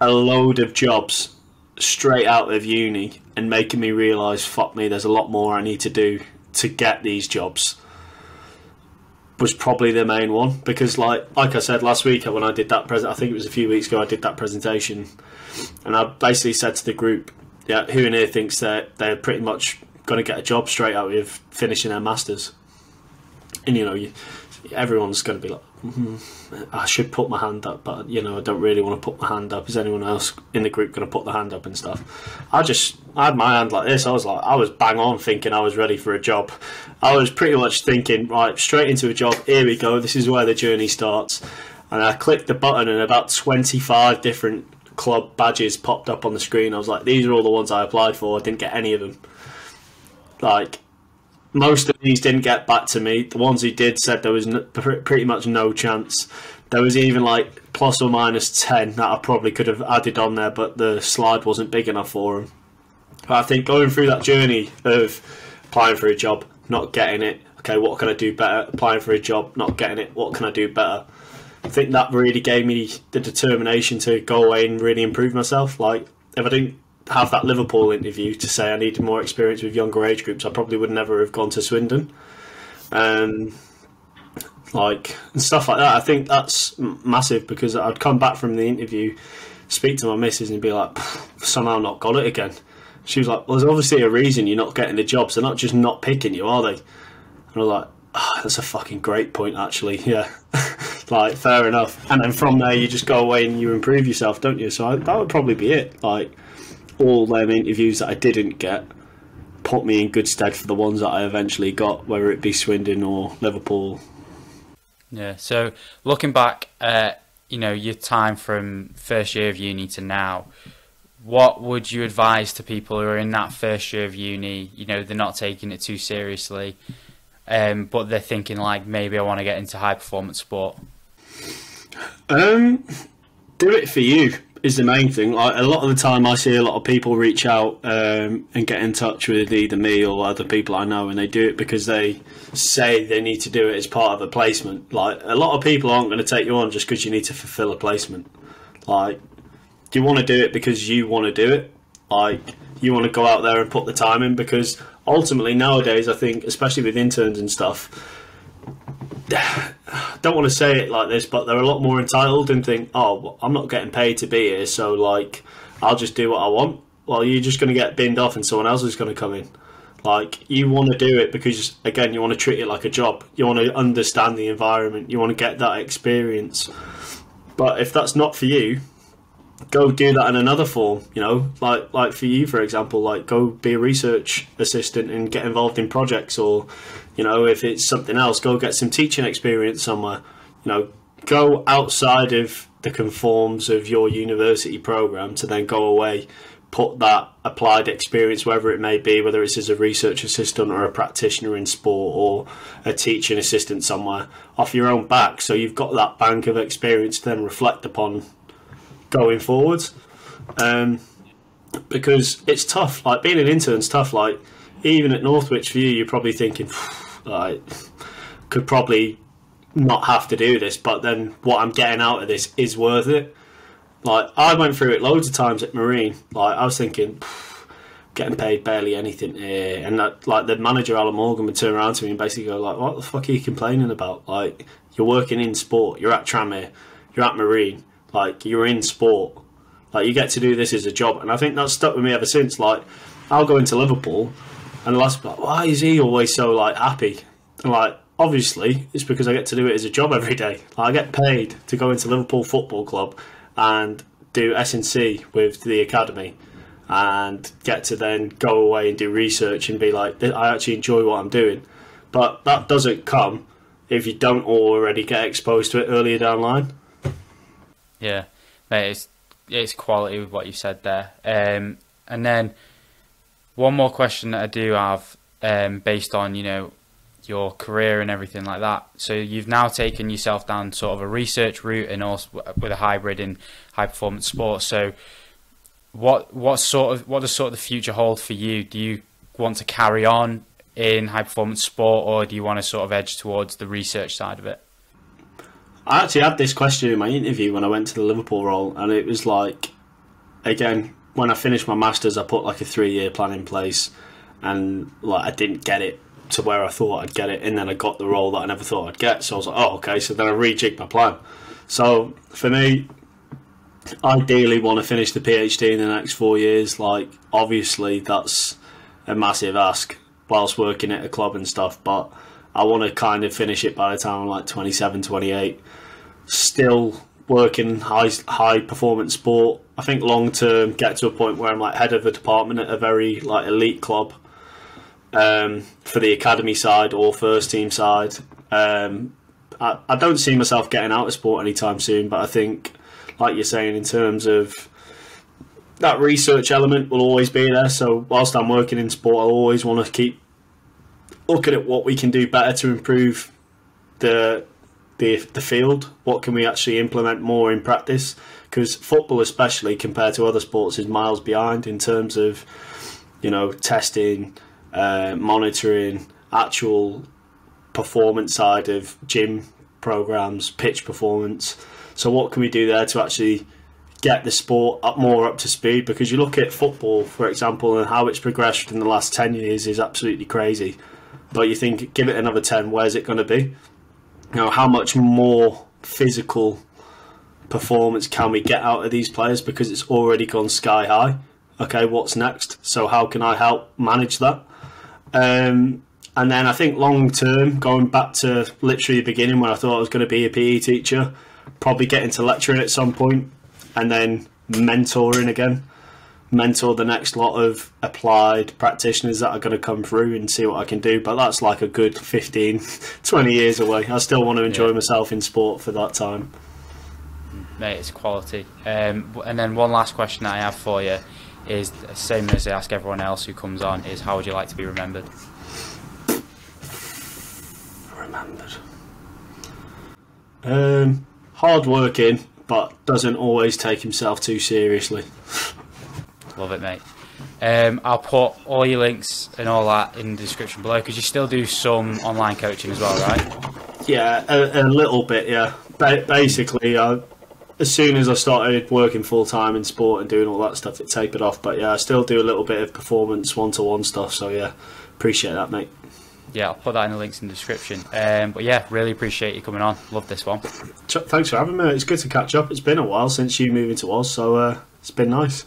a load of jobs straight out of uni and making me realise, fuck me, there's a lot more I need to do to get these jobs, was probably the main one. Because like I said last week when I did that I think it was a few weeks ago, I did that presentation, and I basically said to the group, yeah, who in here thinks that they're pretty much going to get a job straight out of finishing their masters? And you know, everyone's going to be like, I should put my hand up, but you know, I don't really want to put my hand up. Is anyone else in the group going to put the hand up and stuff? I had my hand like this. I was bang on thinking I was ready for a job. I was pretty much thinking, right, straight into a job. Here we go. This is where the journey starts. And I clicked the button, and about 25 different club badges popped up on the screen. I was like, these are all the ones I applied for. I didn't get any of them. Like, most of these didn't get back to me. The ones who did said there was pretty much no chance. There was even like plus or minus 10 that I probably could have added on there, but the slide wasn't big enough for them. But I think going through that journey of applying for a job, not getting it, okay, what can I do better? Applying for a job, not getting it, what can I do better? I think that really gave me the determination to go away and really improve myself. Like, if I didn't have that Liverpool interview to say I needed more experience with younger age groups, I probably would never have gone to Swindon. Like, and stuff like that. I think that's massive, because I'd come back from the interview, speak to my missus and be like, somehow not got it again. She was like, well, there's obviously a reason you're not getting the jobs. They're not just not picking you, are they? And I was like, oh, that's a fucking great point, actually. Yeah. Like, fair enough. And then from there, you just go away and you improve yourself, don't you? So that would probably be it. Like, all them interviews that I didn't get put me in good stead for the ones that I eventually got, whether it be Swindon or Liverpool. Yeah, so looking back at, you know, your time from first year of uni to now, what would you advise to people who are in that first year of uni? You know, they're not taking it too seriously, but they're thinking like, maybe I want to get into high performance sport. Do it for you is the main thing. Like, a lot of the time I see a lot of people reach out and get in touch with either me or other people I know, and they do it because they say they need to do it as part of a placement. Like, a lot of people aren't going to take you on just because you need to fulfill a placement. Like, you want to do it because you want to do it. Like, you want to go out there and put the time in, because ultimately nowadays, I think, especially with interns and stuff, I don't want to say it like this, but they're a lot more entitled and think, oh, well, I'm not getting paid to be here, so like, I'll just do what I want. Well, you're just going to get binned off and someone else is going to come in. Like, you want to do it because, again, you want to treat it like a job. You want to understand the environment. You want to get that experience. But if that's not for you, go do that in another form. You know, like for you, for example, like, go be a research assistant and get involved in projects, or, you know, if it's something else, go get some teaching experience somewhere. You know, go outside of the conforms of your university program to then go away, put that applied experience, wherever it may be, whether it's as a research assistant or a practitioner in sport or a teaching assistant somewhere, off your own back, so you've got that bank of experience to then reflect upon going forwards. Because it's tough. Like, being an intern's tough. Like, even at Northwich for you, you're probably thinking, like, could probably not have to do this, but then what I'm getting out of this is worth it. Like, I went through it loads of times at Marine. Like, I was thinking, getting paid barely anything here, and that, like, the manager Alan Morgan would turn around to me and basically go like, what the fuck are you complaining about? Like, you're working in sport, you're at Tranmere, you're at Marine, like, you're in sport, like, you get to do this as a job. And I think that's stuck with me ever since. Like, I'll go into Liverpool and the last, like, why is he always so, like, happy? And, like, obviously it's because I get to do it as a job every day. Like, I get paid to go into Liverpool Football Club and do S&C with the academy, and get to then go away and do research and be like, I actually enjoy what I'm doing. But that doesn't come if you don't already get exposed to it earlier down the line. Yeah, mate, it's quality with what you said there. And then one more question that I do have, based on, you know, your career and everything like that. So you've now taken yourself down sort of a research route and also with a hybrid in high performance sports. So what does sort of the future hold for you? Do you want to carry on in high performance sport, or do you want to sort of edge towards the research side of it? I actually had this question in my interview when I went to the Liverpool role, and it was like, again, when I finished my masters, I put like a 3-year plan in place, and like I didn't get it to where I thought I'd get it, and then I got the role that I never thought I'd get. So I was like, oh, okay. So then I rejigged my plan. So for me, ideally want to finish the PhD in the next 4 years. Like, obviously that's a massive ask whilst working at a club and stuff, but I want to kind of finish it by the time I'm like 27, 28. Still working high performance sport. I think long term get to a point where I'm like head of a department at a very like elite club, for the academy side or first team side. I don't see myself getting out of sport anytime soon, but I think, like you're saying, in terms of that research element will always be there. So whilst I'm working in sport, I'll always want to keep looking at what we can do better to improve the field. What can we actually implement more in practice? Because football, especially compared to other sports, is miles behind in terms of, you know, testing, monitoring, actual performance side of gym programs, pitch performance. So what can we do there to actually get the sport more up to speed? Because you look at football, for example, and how it's progressed in the last 10 years is absolutely crazy. But you think, give it another 10, where's it going to be? You know, how much more physical performance can we get out of these players, because it's already gone sky high? Okay, what's next? So how can I help manage that? And then I think long term, going back to literally the beginning when I thought I was going to be a PE teacher, probably get into lecturing at some point, and then mentoring again. Mentor the next lot of applied practitioners that are going to come through and see what I can do. But that's like a good 15, 20 years away. I still want to enjoy myself in sport for that time. Mate, it's quality. And then one last question that I have for you is the same as I ask everyone else who comes on, is how would you like to be remembered? Remembered. Hard working, but doesn't always take himself too seriously. Love it, mate. I'll put all your links and all that in the description below, because you still do some online coaching as well, right? Yeah, a little bit, yeah. Basically, as soon as I started working full-time in sport and doing all that stuff, it tapered off. But yeah, I still do a little bit of performance one-to-one stuff, so yeah, appreciate that, mate. Yeah, I'll put that in the links in the description. But yeah, really appreciate you coming on. Love this one. Thanks for having me. It's good to catch up. It's been a while since you moved into Oz, so it's been nice.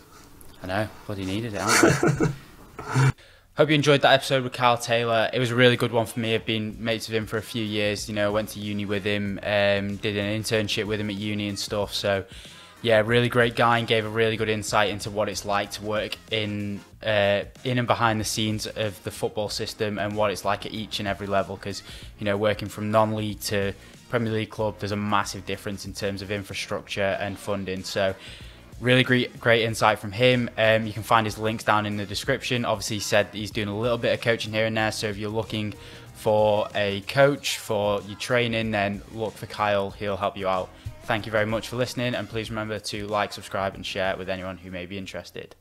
I know, bloody needed it, haven't we? Hope you enjoyed that episode with Kyle Taylor. It was a really good one for me. I've been mates with him for a few years. You know, went to uni with him, did an internship with him at uni and stuff. So, yeah, really great guy, and gave a really good insight into what it's like to work in and behind the scenes of the football system, and what it's like at each and every level. Because, you know, working from non-league to Premier League club, there's a massive difference in terms of infrastructure and funding. So, really great insight from him. You can find his links down in the description. Obviously, he said that he's doing a little bit of coaching here and there, so if you're looking for a coach for your training, then look for Kyle. He'll help you out. Thank you very much for listening, and please remember to like, subscribe and share it with anyone who may be interested.